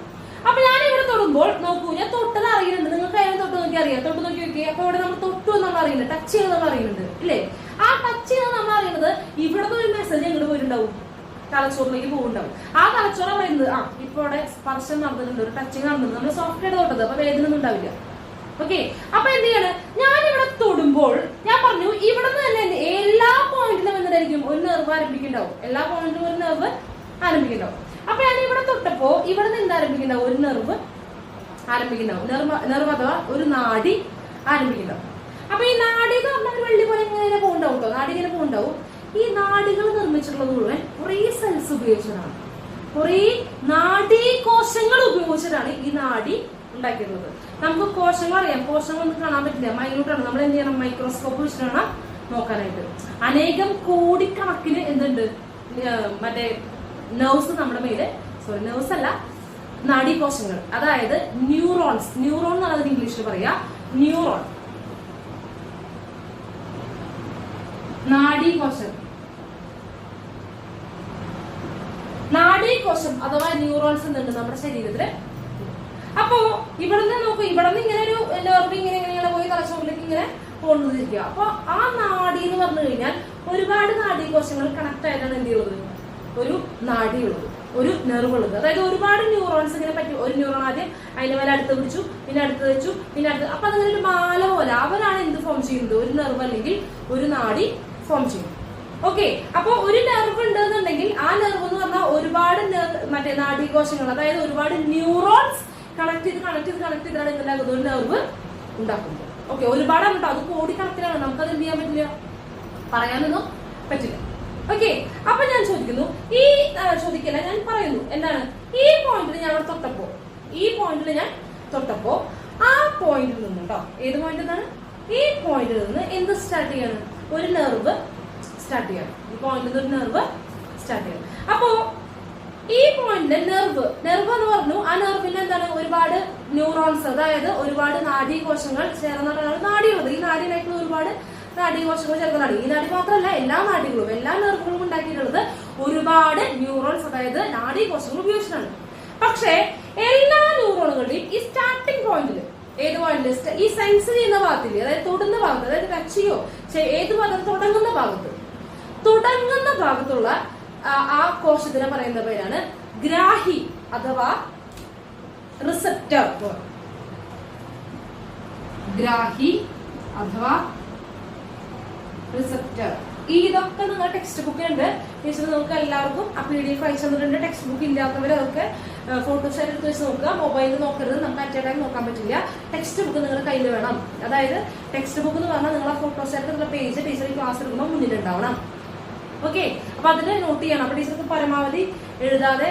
അപ്പൊ ഞാൻ ഇവിടെ തൊടുമ്പോൾ നോക്കൂ, ഞാൻ തൊട്ടത് അറിയുന്നുണ്ട്. നിങ്ങൾക്ക് ആയാലും തൊട്ട് നോക്കി അറിയാം, തൊട്ട് നോക്കി നോക്കി. അപ്പൊ ഇവിടെ നമ്മൾ തൊട്ടു നമ്മൾ അറിയുന്നുണ്ട്, ടച്ച് ചെയ്ത് നമ്മൾ അറിയുന്നുണ്ട്, ഇല്ലേ? ആ ടച്ച് ചെയ്ത് നമ്മൾ അറിയുന്നത് ഇവിടുത്തെ ഒരു മെസ്സേജ് എങ്ങോട്ട് പോയിട്ടുണ്ടാവും, തലച്ചോറിലേക്ക് പോകുന്നുണ്ടാവും. ആ തലച്ചോറ് പറയുന്നത്, ഇപ്പൊ ഇവിടെ സ്പർശം നടന്നിട്ടുണ്ട്, ഒരു ടച്ചിങ് നടന്നിട്ടുണ്ട്, നമ്മൾ സോഫ്റ്റ് ആയിട്ട് തൊട്ടത്, അപ്പൊ വേദന ഒന്നും ഉണ്ടാവില്ല. ഓക്കെ. അപ്പൊ എന്ത് ചെയ്യാണ്, ഞാനിവിടെ തൊടുമ്പോൾ ഞാൻ പറഞ്ഞു, ഇവിടെ നിന്ന് തന്നെ എല്ലാ പോയിന്റിലും എന്തായിരിക്കും, ഒരു നെർവ് ആരംഭിക്കുന്നുണ്ടാവും. എല്ലാ പോയിന്റിലും ഒരു നെർവ് ആരംഭിക്കുന്നുണ്ടാവും. അപ്പൊ ഞാൻ ഇവിടെ തൊട്ടപ്പോ ഇവിടെ നിന്ന് ആരംഭിക്കുന്നുണ്ടാവും, ഒരു നെർവ് ആരംഭിക്കുന്നുണ്ടാവും. നെർവ് അഥവാ ഒരു നാഡി ആരംഭിക്കുന്നുണ്ടാവും. അപ്പൊ ഈ നാഡി എന്ന് പറഞ്ഞാൽ ഒരു വെള്ളി പോലെ ഇങ്ങനെ പോകുന്നുണ്ടാവും കേട്ടോ, നാഡി ഇങ്ങനെ പോകുന്നുണ്ടാവും. ഈ നാഡികൾ നിർമ്മിച്ചിട്ടുള്ളത് മുഴുവൻ കുറേ സെൽസ് ഉപയോഗിച്ചതാണ്, കുറേ നാഡീകോശങ്ങൾ ഉപയോഗിച്ചിട്ടാണ് ഈ നാഡി ഉണ്ടാക്കിയിട്ടുള്ളത്. നമുക്ക് കോശങ്ങൾ അറിയാം, കോശങ്ങളൊന്നും കാണാൻ പറ്റില്ല, മൈന്യൂട്ടാണ്. നമ്മൾ എന്ത് ചെയ്യണം, മൈക്രോസ്കോപ്പ് വെച്ചിട്ടാണ് നോക്കാനായിട്ട്. അനേകം കോടിക്കണക്കിന് എന്തുണ്ട്, മറ്റേ നെർവ്സ് നമ്മുടെ മേല്, സോറി നെർവ്സ് അല്ല, നാഡീകോശങ്ങൾ, അതായത് ന്യൂറോൺസ്. ന്യൂറോൺ എന്നാണ് അതിന് ഇംഗ്ലീഷിൽ പറയാ, ന്യൂറോൺ, നാഡീകോശം. നാഡീകോശം അഥവാ ന്യൂറോൺസ് എന്തുണ്ട് നമ്മുടെ ശരീരത്തില്. അപ്പോ ഇവിടുന്ന് നോക്കൂ, ഇവിടുന്ന് ഇങ്ങനെ ഒരു നെർവ് ഇങ്ങനെ പോയി തലച്ചോറിലേക്ക് ഇങ്ങനെ കൊണ്ടുവന്നിരിക്കുക. അപ്പൊ ആ നാഡി എന്ന് പറഞ്ഞു കഴിഞ്ഞാൽ ഒരുപാട് നാഡീകോശങ്ങൾ കണക്ട് ആയിട്ടാണ് എന്ത് ചെയ്യുന്നത്, ഒരു നാഡിയുള്ളത്, ഒരു നെർവ് ഉള്ളത്. അതായത് ഒരുപാട് ന്യൂറോൺസ് ഇങ്ങനെ പറ്റും. ഒരു ന്യൂറോൺ ആദ്യം അതിന്റെ മേലെ അടുത്ത് പിടിച്ചു, പിന്നെ അടുത്ത് വെച്ചു, പിന്നെ അടുത്ത്. അപ്പൊ അതങ്ങനെ ഒരു മാല പോലെ അവരാണ് എന്ത് ഫോം ചെയ്യുന്നത്? ഒരു നെർവ് അല്ലെങ്കിൽ ഒരു നാഡി ഫോം ചെയ്യും. ഓക്കെ, അപ്പൊ ഒരു നെർവ് ഉണ്ടെന്നുണ്ടെങ്കിൽ ആ നെർവ് എന്ന് പറഞ്ഞാൽ ഒരുപാട് മറ്റേ നാഡീകോശങ്ങൾ, അതായത് ഒരുപാട് ന്യൂറോൺസ് കണക്ട് ചെയ്താണ് എന്താകുന്നത്? ഒരു നെർവ് ഉണ്ടാക്കുന്നത്. ഓക്കെ, ഒരുപാടാണ് കേട്ടോ, അത് കോടിക്കണക്കിനാണ്. നമുക്കത് എന്ത് ചെയ്യാൻ പറ്റില്ല, പറയാനൊന്നും പറ്റില്ല. ഓക്കെ, അപ്പൊ ഞാൻ ചോദിക്കുന്നു, ചോദിക്കില്ല, ഞാൻ പറയുന്നു എന്താണ്? ഈ പോയിന്റിൽ ഞാൻ തൊട്ടപ്പോ ആ പോയിന്റിൽ നിന്ന് കേട്ടോ, ഏത് പോയിന്റിൽ നിന്നാണ്? ഈ പോയിന്റിൽ നിന്ന് എന്ത് സ്റ്റാർട്ട് ചെയ്യാണ്? ഒരു നെർവ് സ്റ്റാർട്ട് ചെയ്യണം. ഈ പോയിന്റിൽ നിന്ന് ഒരു നെർവ് സ്റ്റാർട്ട് ചെയ്യണം. അപ്പോ ഈ പോയിന്റിൽ നെർവ് എന്ന് പറഞ്ഞു. ആ നെർവിൽ എന്താണ്? ഒരുപാട് ന്യൂറോൺസ്, അതായത് ഒരുപാട് നാഡീകോശങ്ങൾ ചേർന്നിട്ടാണ് നാഡിയുള്ളത്. ഈ നാഡിയിലായിട്ടുള്ള ഒരുപാട് നാഡീകോശങ്ങൾ ചേർന്ന നാഡി. ഈ നാഡി മാത്രമല്ല, എല്ലാ നാഡികളും എല്ലാ നെർവുകളും ഉണ്ടാക്കിയിട്ടുള്ളത് ഒരുപാട് ന്യൂറോൺസ്, അതായത് നാഡീകോശങ്ങൾ ഉപയോഗിച്ചിട്ടാണ്. പക്ഷേ എല്ലാ ന്യൂറോണുകളുടെയും ഈ സ്റ്റാർട്ടിംഗ് പോയിന്റിൽ, ഏത് പോയിന്റിൽ? ഈ സെൻസ് ചെയ്യുന്ന ഭാഗത്തില്, അതായത് തൊടുന്ന ഭാഗത്ത്, അതായത് ടച്ച് ചെയ്യോ ഏത് ഭാഗത്ത്? തുടങ്ങുന്ന ഭാഗത്തുള്ള ആ കോശത്തിനെ പറയുന്ന പേരാണ് ഗ്രാഹി അഥവാ റിസപ്റ്റർ. ഗ്രാഹി അഥവാ റിസപ്റ്റർ. ഇതൊക്കെ നിങ്ങൾ ടെക്സ്റ്റ് ബുക്കിലുണ്ട്. ടീച്ചർ നമുക്ക് എല്ലാവർക്കും ആ PDF അയച്ചു തന്നിട്ടുണ്ട്. ടെക്സ്റ്റ് ബുക്ക് ഇല്ലാത്തവരൊക്കെ ഫോട്ടോഷാറ്റ് എടുത്ത് വെച്ച് നോക്കുക. മൊബൈലിൽ നോക്കരുത്, നമുക്ക് അറ്റ് എ ടൈം നോക്കാൻ പറ്റില്ല. ടെക്സ്റ്റ് ബുക്ക് നിങ്ങളുടെ കയ്യിൽ വേണം. അതായത് ടെക്സ്റ്റ് ബുക്ക് എന്ന് പറഞ്ഞാൽ നിങ്ങളെ ഫോട്ടോഷാറ്റ് പേജ് ടീച്ചർ ക്ലാസ് എടുക്കുമ്പോൾ മുന്നിലുണ്ടാവണം. ഓക്കെ, അപ്പൊ അതിൽ നോട്ട് ചെയ്യണം. അപ്പൊ ടീച്ചർക്ക് പരമാവധി എഴുതാതെ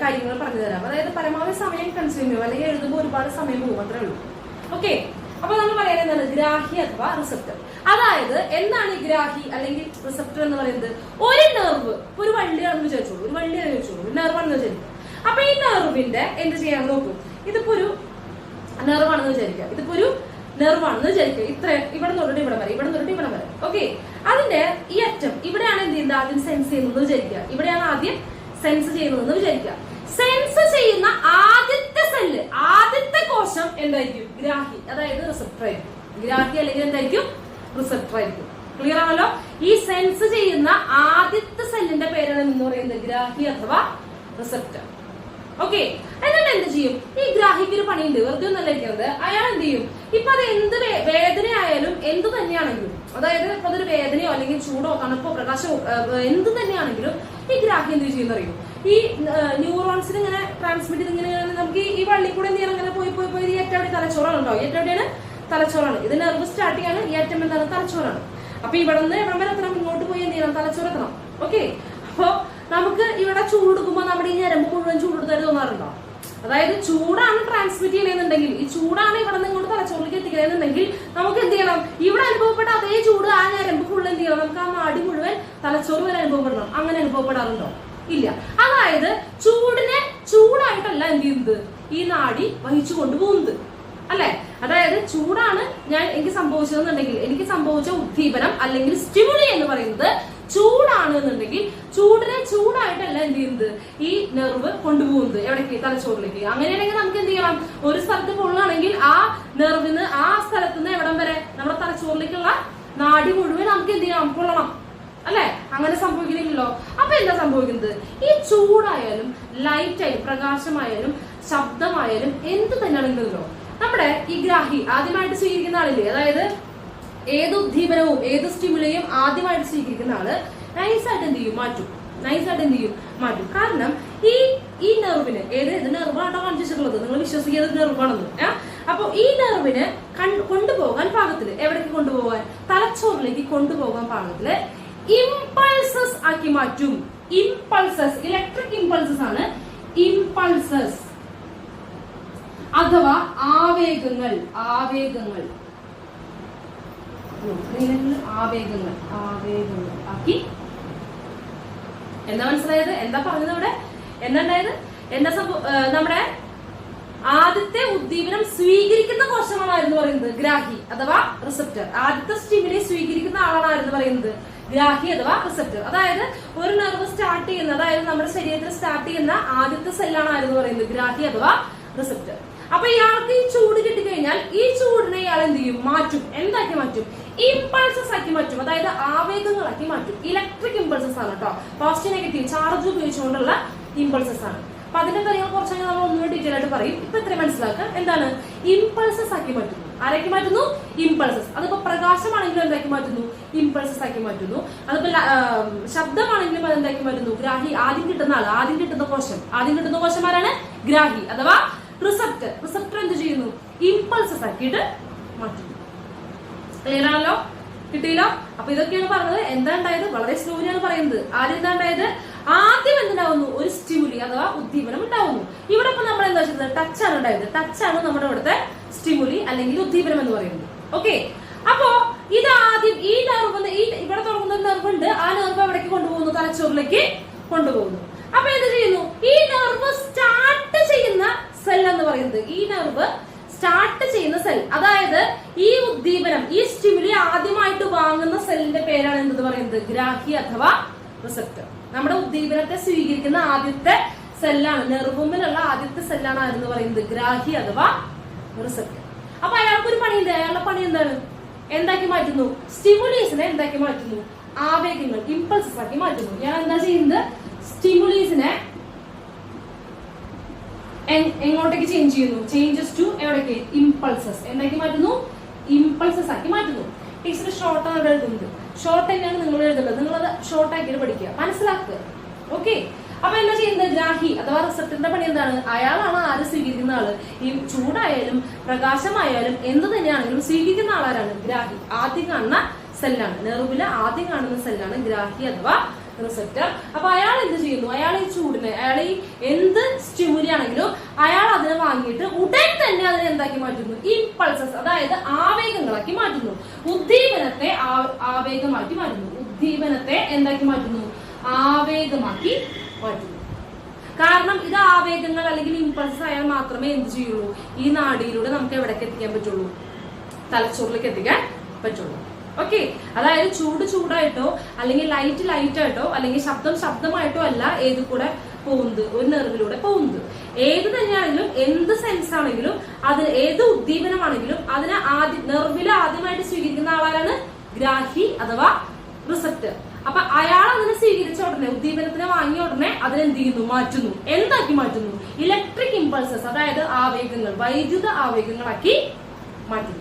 കാര്യങ്ങൾ പറഞ്ഞു തരാം. അതായത് പരമാവധി സമയം കൺസ്യൂം ചെയ്യും, അല്ലെങ്കിൽ എഴുതുമ്പോൾ ഒരുപാട് സമയം പോകും, അത്രേ ഉള്ളൂ. ഓക്കെ, അപ്പൊ നമ്മൾ പറയുന്നത് എന്താണ്? ഗ്രാഹി അഥവാ റിസപ്റ്റർ. അതായത് എന്താണ് ഈ ഗ്രാഹി അല്ലെങ്കിൽ റിസപ്റ്റർ എന്ന് പറയുന്നത്? ഒരു നെർവ്, ഒരു വള്ളിയാണെന്ന് വിചാരിച്ചോളൂ, ഒരു നെർവാണെന്ന് വിചാരിക്കും. അപ്പൊ ഈ നെർവിന്റെ എന്ത് ചെയ്യാൻ നോക്കും? ഇതിപ്പോ ഒരു നെർവാണെന്ന് വിചാരിക്കുക, ഇത്ര ഇവിടെ തൊട്ടിട്ട് ഇവിടെ വരെ. ഓക്കെ, അതിന്റെ ഈ അറ്റം ഇവിടെയാണ് എന്ത് ചെയ്യുന്നത്? ആദ്യം സെൻസ് ചെയ്യുന്നത് വിചാരിക്കുക. ഇവിടെയാണ് ആദ്യം സെൻസ് ചെയ്യുന്നതെന്ന് വിചാരിക്കുക. സെൻസ് ചെയ്യുന്ന ആദ്യത്തെ സെല്ല്, ആദ്യത്തെ കോശം എന്തായിരിക്കും? ഗ്രാഹി, അതായത് റിസപ്റ്റർ ആയിരിക്കും. ഗ്രാഹി അല്ലെങ്കിൽ എന്തായിരിക്കും? റിസപ്റ്റർ ആയിരിക്കും. ക്ലിയർ ആണല്ലോ? ഈ സെൻസ് ചെയ്യുന്ന ആദ്യത്തെ സെല്ലിന്റെ പേരാണ് എന്ന് പറയുന്നത് ഗ്രാഹി അഥവാ റിസപ്റ്റർ. ഓക്കെ, എന്നിട്ട് എന്ത് ചെയ്യും? ഈ ഗ്രാഹിക്ക് ഒരു പണിയുണ്ട്, വെറുതെ ഒന്നല്ല ഇരിക്കുന്നത്. അയാൾ എന്ത് ചെയ്യും? ഇപ്പൊ അത് എന്ത് വേദനയായാലും എന്ത് തന്നെയാണെങ്കിലും, അതായത് ഇപ്പൊ അതൊരു വേദനയോ അല്ലെങ്കിൽ ചൂടോ തണുപ്പോ പ്രകാശമോ എന്ത് തന്നെയാണെങ്കിലും ഈ ഗ്രാഹി എന്ത് ചെയ്യുന്ന അറിയും? ഈ ന്യൂറോൺസിന് ഇങ്ങനെ ട്രാൻസ്മിറ്റ് ചെയ്ത് ഇങ്ങനെ നമുക്ക് ഈ വള്ളി കൂടെ എന്ത് ചെയ്യണം? അങ്ങനെ പോയി ഈ ഏറ്റവും എവിടെ തലച്ചോറാണ് ഉണ്ടാവും. ഏറ്റവും എവിടെയാണ്? തലച്ചോറാണ്. ഇത് നെർവ് സ്റ്റാർട്ടിംഗ് ആണ്. ഈ അറ്റം എന്താണ്? തലച്ചോറാണ്. അപ്പൊ ഇവിടെ നിന്ന് എവിടെ വരെ എത്തണം? ഇങ്ങോട്ട് പോയി എന്ത് ചെയ്യണം? തലച്ചോറെത്തണം. ഓക്കെ, അപ്പൊ നമുക്ക് ഇവിടെ ചൂടെടുക്കുമ്പോൾ നമ്മുടെ ഈ ഞരമ്പ് മുഴുവൻ ചൂടെടുത്തായിട്ട് തോന്നാറുണ്ടോ? അതായത് ചൂടാണ് ട്രാൻസ്മിറ്റ് ചെയ്യണമെന്നുണ്ടെങ്കിൽ, ഈ ചൂടാണ് ഇവിടെ നിന്ന് ഇങ്ങോട്ട് തലച്ചോറിലേക്ക് എത്തിക്കണമെന്നുണ്ടെങ്കിൽ നമുക്ക് എന്ത് ചെയ്യണം? ഇവിടെ അനുഭവപ്പെട്ട അതേ ചൂട് ആ ഞരമ്പ് ഫുൾ എന്ത് ചെയ്യണം? നമുക്ക് ആ നാടി മുഴുവൻ തലച്ചോറ് വരെ അനുഭവപ്പെടണം. അങ്ങനെ അനുഭവപ്പെടാറുണ്ടോ? ഇല്ല. അതായത് ചൂടായിട്ടല്ല എന്ത് ചെയ്യുന്നത്? ഈ നാടി വഹിച്ചു കൊണ്ടുപോകുന്നത്, അല്ലെ? അതായത് ചൂടാണ് എനിക്ക് സംഭവിച്ചതെന്നുണ്ടെങ്കിൽ, എനിക്ക് സംഭവിച്ച ഉദ്ദീപനം അല്ലെങ്കിൽ സ്റ്റിമുലി എന്ന് പറയുന്നത് ചൂടാണ് എന്നുണ്ടെങ്കിൽ ചൂടായിട്ടല്ല എന്ത് ചെയ്യുന്നത്? ഈ നെർവ് കൊണ്ടുപോകുന്നത് എവിടേക്ക്? തലച്ചോറിലേക്ക്. അങ്ങനെയാണെങ്കിൽ നമുക്ക് എന്ത് ചെയ്യണം? ഒരു സ്ഥലത്ത് പൊള്ളാണെങ്കിൽ ആ നെർവിന് ആ സ്ഥലത്ത് നിന്ന് എവിടം വരെ നമ്മുടെ തലച്ചോറിലേക്കുള്ള നാടി മുഴുവൻ നമുക്ക് എന്ത് ചെയ്യണം? പൊള്ളണം, അല്ലെ? അങ്ങനെ സംഭവിക്കുന്നില്ലല്ലോ. അപ്പൊ എന്താ സംഭവിക്കുന്നത്? ഈ ചൂടായാലും ലൈറ്റായാലും പ്രകാശമായാലും ശബ്ദമായാലും എന്ത് തന്നെയാണെങ്കിലോ നമ്മുടെ ഈ ഗ്രാഹി ആദ്യമായിട്ട് സ്വീകരിക്കുന്ന ആളില്ലേ, അതായത് ഏത് ഉദ്ദീപനവും ഏത് സ്റ്റിമുലയും ആദ്യമായിട്ട് സ്വീകരിക്കുന്ന ആള് നൈസായിട്ട് എന്ത് ചെയ്യും? മാറ്റും. കാരണം ഈ നെർവിന് ഏത് നെർവാണോ കാണിച്ചിട്ടുള്ളത്, നിങ്ങൾ വിശ്വസിക്കുന്നത് നെർവാണെന്ന്. അപ്പൊ ഈ നെർവിന് കൊണ്ടുപോകാൻ പാകത്തില്, എവിടേക്ക് കൊണ്ടുപോകാൻ? തലച്ചോറിലേക്ക് കൊണ്ടുപോകാൻ പാകത്തില് ഇമ്പൾസസ് ആക്കി മാറ്റും. ഇമ്പൾസസ്, ഇലക്ട്രിക് ഇമ്പൾസസ് ആണ് ഇമ്പൾസസ് അഥവാ ആവേഗങ്ങൾ. ആക്കി. എന്താ മനസ്സിലായത്? എന്താ പറഞ്ഞത് ഇവിടെ? എന്താണ്ടായത്? നമ്മുടെ ആദ്യത്തെ ഉദ്ദീപനം സ്വീകരിക്കുന്ന കോശങ്ങളായിരുന്നു പറയുന്നത് ഗ്രാഹി അഥവാ റിസപ്റ്റർ. ആദ്യത്തെ സ്റ്റിമുലി സ്വീകരിക്കുന്ന ആളാണ് പറയുന്നത് ഗ്രാഹി അഥവാ റിസപ്റ്റർ. അതായത് ഒരു നെർവ് സ്റ്റാർട്ട് ചെയ്യുന്ന, അതായത് നമ്മുടെ ശരീരത്തിൽ സ്റ്റാർട്ട് ചെയ്യുന്ന ആദ്യത്തെ സെല്ലാണ് പറയുന്നത് ഗ്രാഹി അഥവാ റിസപ്റ്റർ. അപ്പൊ ഇയാൾക്ക് ഈ ചൂട് കിട്ടിക്കഴിഞ്ഞാൽ ഈ ചൂടിനെ ഇയാൾ എന്ത് ചെയ്യും? മാറ്റും. എന്താക്കി മാറ്റും? ഇമ്പൾസസ് ആക്കി മാറ്റും. അതായത് ആവേഗങ്ങളാക്കി മാറ്റും. ഇലക്ട്രിക് ഇമ്പൾസസ് ആണ് കേട്ടോ. പോസിറ്റീവ് നെഗറ്റീവ് ചാർജ് ഉപയോഗിച്ചുകൊണ്ടുള്ള ഇമ്പൾസസ് ആണ്. അപ്പൊ അതിന്റെ കാര്യങ്ങൾ കുറച്ചെങ്കിൽ നമ്മൾ ഒന്നുകൂടി ഡീറ്റെയിൽ ആയിട്ട് പറയും. ഇപ്പൊ ഇത്രയും മനസ്സിലാക്കുക. എന്താണ് ഇമ്പൾസസ് ആക്കി മാറ്റുന്നു? ആരാക്കി മാറ്റുന്നു? ഇമ്പൾസസ്. അതിപ്പോ പ്രകാശമാണെങ്കിലും എന്താക്കി മാറ്റുന്നു? ഇമ്പൾസസ് ആക്കി മാറ്റുന്നു. അതിപ്പോ ശബ്ദമാണെങ്കിലും അത് എന്താക്കി മാറ്റുന്നു? ഗ്രാഹി. ആദ്യം കിട്ടുന്ന ആള്, ആദ്യം കിട്ടുന്ന കോശം ആരാണ്? ഗ്രാഹി അഥവാ റിസപ്റ്റർ. റിസപ്റ്റർ എന്ത് ചെയ്യുന്നു? ഇമ്പൾസസ് ആക്കിയിട്ട് മാറ്റുന്നു. ക്ലിയർ ആണല്ലോ? കിട്ടിയില്ലോ? അപ്പൊ ഇതൊക്കെയാണ് പറഞ്ഞത്. എന്താ ഉണ്ടായത്? വളരെ സ്ലോലിയാണ് പറയുന്നത്. ആദ്യം എന്താ ഉണ്ടായത്? ആദ്യം എന്തുണ്ടാവുന്നു? ഒരു സ്റ്റിമുലി അഥവാ ഉദ്ദീപനം ഉണ്ടാവുന്നു. ഇവിടെ ഇപ്പൊ നമ്മൾ എന്താ വെച്ചത്? ടച്ച് ആണ് ഉണ്ടായത്. ടച്ച് ആണ് നമ്മുടെ ഇവിടുത്തെ സ്റ്റിമുലി അല്ലെങ്കിൽ ഉദ്ദീപനം എന്ന് പറയുന്നത്. ഓക്കെ, അപ്പോ ഇത് ആദ്യം ഈ നെർവ്, ഇവിടെ തുടങ്ങുന്ന ഒരു നെർവ് ഉണ്ട്. ആ നെർവ് എവിടേക്ക് കൊണ്ടുപോകുന്നു? തലച്ചോറിലേക്ക് കൊണ്ടുപോകുന്നു. അപ്പൊ എന്ത് ചെയ്യുന്നു? ഈ നെർവ് സ്റ്റാർട്ട് ചെയ്യുന്ന സെൽ എന്ന് പറയുന്നത്, ഈ നെർവ് സ്റ്റാർട്ട് ചെയ്യുന്ന സെൽ, അതായത് ഈ ഉദ്ദീപനം, ഈ സ്റ്റിമുലി ആദ്യമായിട്ട് വാങ്ങുന്ന സെല്ലിന്റെ പേരാണ് എന്ത് പറയുന്നത്? ഗ്രാഹി അഥവാ റിസപ്റ്റർ. നമ്മുടെ ഉദ്ദീപനത്തെ സ്വീകരിക്കുന്ന ആദ്യത്തെ സെല്ലാണ്, നെർവുമിലുള്ള ആദ്യത്തെ സെല്ലാണ് ആരെന്ന് പറയുന്നത്? ഗ്രാഹി അഥവാ റിസപ്റ്റർ. അപ്പൊ അയാൾക്കൊരു പണിയുണ്ട്. അയാളുടെ പണി എന്താണ്? എന്താക്കി മാറ്റുന്നു? സ്റ്റിമുലീസിനെ എന്താക്കി മാറ്റുന്നു? ആവേഗങ്ങൾ, ഇമ്പൾസസ് ആക്കി മാറ്റുന്നു. ഞാൻ എന്താ ചെയ്യുന്നത്? സ്റ്റിമുലീസിനെ എങ്ങോട്ടേക്ക് ചേഞ്ച് ചെയ്യുന്നു? ചേഞ്ചസ് ടു എവിടേക്ക്? ഇമ്പൾസസ്. എന്താക്കി മാറ്റുന്നു? ഇമ്പൾസസ് ആക്കി മാറ്റുന്നു. ടീച്ചർ ഷോർട്ട് ആണ് എഴുതുന്നത്. ഷോർട്ട് തന്നെയാണ് നിങ്ങൾ എഴുതുന്നത്. നിങ്ങളത് ഷോർട്ട് ആക്കിയിട്ട് പഠിക്കുക, മനസ്സിലാക്കുക. ഓക്കെ, അപ്പൊ എന്താ ചെയ്യുന്നത്? ഗ്രാഹി അഥവാ റിസപ്റ്ററിന്റെ പണി എന്താണ്? അയാളാണ് ആര് സ്വീകരിക്കുന്ന ആള്. ഈ ചൂടായാലും പ്രകാശമായാലും എന്ത് തന്നെയാണെങ്കിലും സ്വീകരിക്കുന്ന ആളാരാണ്? ഗ്രാഹി. ആദ്യം കാണുന്ന സെല്ലാണ്, നെർവില് ആദ്യം കാണുന്ന സെല്ലാണ് ഗ്രാഹി അഥവാ റിസപ്റ്റർ. അപ്പൊ അയാൾ എന്ത് ചെയ്യുന്നു? അയാൾ ഈ ചൂടിനെ, അയാൾ ഈ എന്ത് സ്റ്റിമുലി ആണെങ്കിലും അയാൾ അതിനെ വാങ്ങിയിട്ട് ഉടൻ തന്നെ അതിനെ എന്താക്കി മാറ്റുന്നു? ഇമ്പൾസസ്, അതായത് ആവേഗങ്ങളാക്കി മാറ്റുന്നു. ഉദ്ദീപനത്തെ ആവേഗമാക്കി മാറ്റുന്നു. ഉദ്ദീപനത്തെ എന്താക്കി മാറ്റുന്നു? ആവേഗമാക്കി മാറ്റുന്നു. കാരണം ഇത് ആവേഗങ്ങൾ അല്ലെങ്കിൽ ഇമ്പൾസസ് ആയാൽ മാത്രമേ എന്ത് ചെയ്യുള്ളൂ? ഈ നാഡിയിലൂടെ നമുക്ക് എവിടേക്ക് എത്തിക്കാൻ പറ്റുള്ളൂ? തലച്ചോറിലേക്ക് എത്തിക്കാൻ പറ്റുള്ളൂ. ഓക്കെ, അതായത് ചൂടായിട്ടോ അല്ലെങ്കിൽ ലൈറ്റ് ആയിട്ടോ അല്ലെങ്കിൽ ശബ്ദമായിട്ടോ അല്ല ഏത് കൂടെ പോകുന്നത്? ഒരു നെർവിലൂടെ പോകുന്നത്. ഏത് തന്നെയാണെങ്കിലും, എന്ത് സെൻസ് ആണെങ്കിലും, അത് ഏത് ഉദ്ദീപനമാണെങ്കിലും അതിനെ നെർവില് ആദ്യമായിട്ട് സ്വീകരിക്കുന്ന ആളാണ് ഗ്രാഹി അഥവാ റിസപ്റ്റർ. അപ്പൊ അയാൾ അതിനെ സ്വീകരിച്ച ഉടനെ, ഉദ്ദീപനത്തിനെ വാങ്ങിയ ഉടനെ അതിനെന്ത് ചെയ്യുന്നു? മാറ്റുന്നു. എന്താക്കി മാറ്റുന്നു? ഇലക്ട്രിക് ഇമ്പൾസസ്, അതായത് ആവേഗങ്ങൾ, വൈദ്യുത ആവേഗങ്ങളാക്കി മാറ്റുന്നു.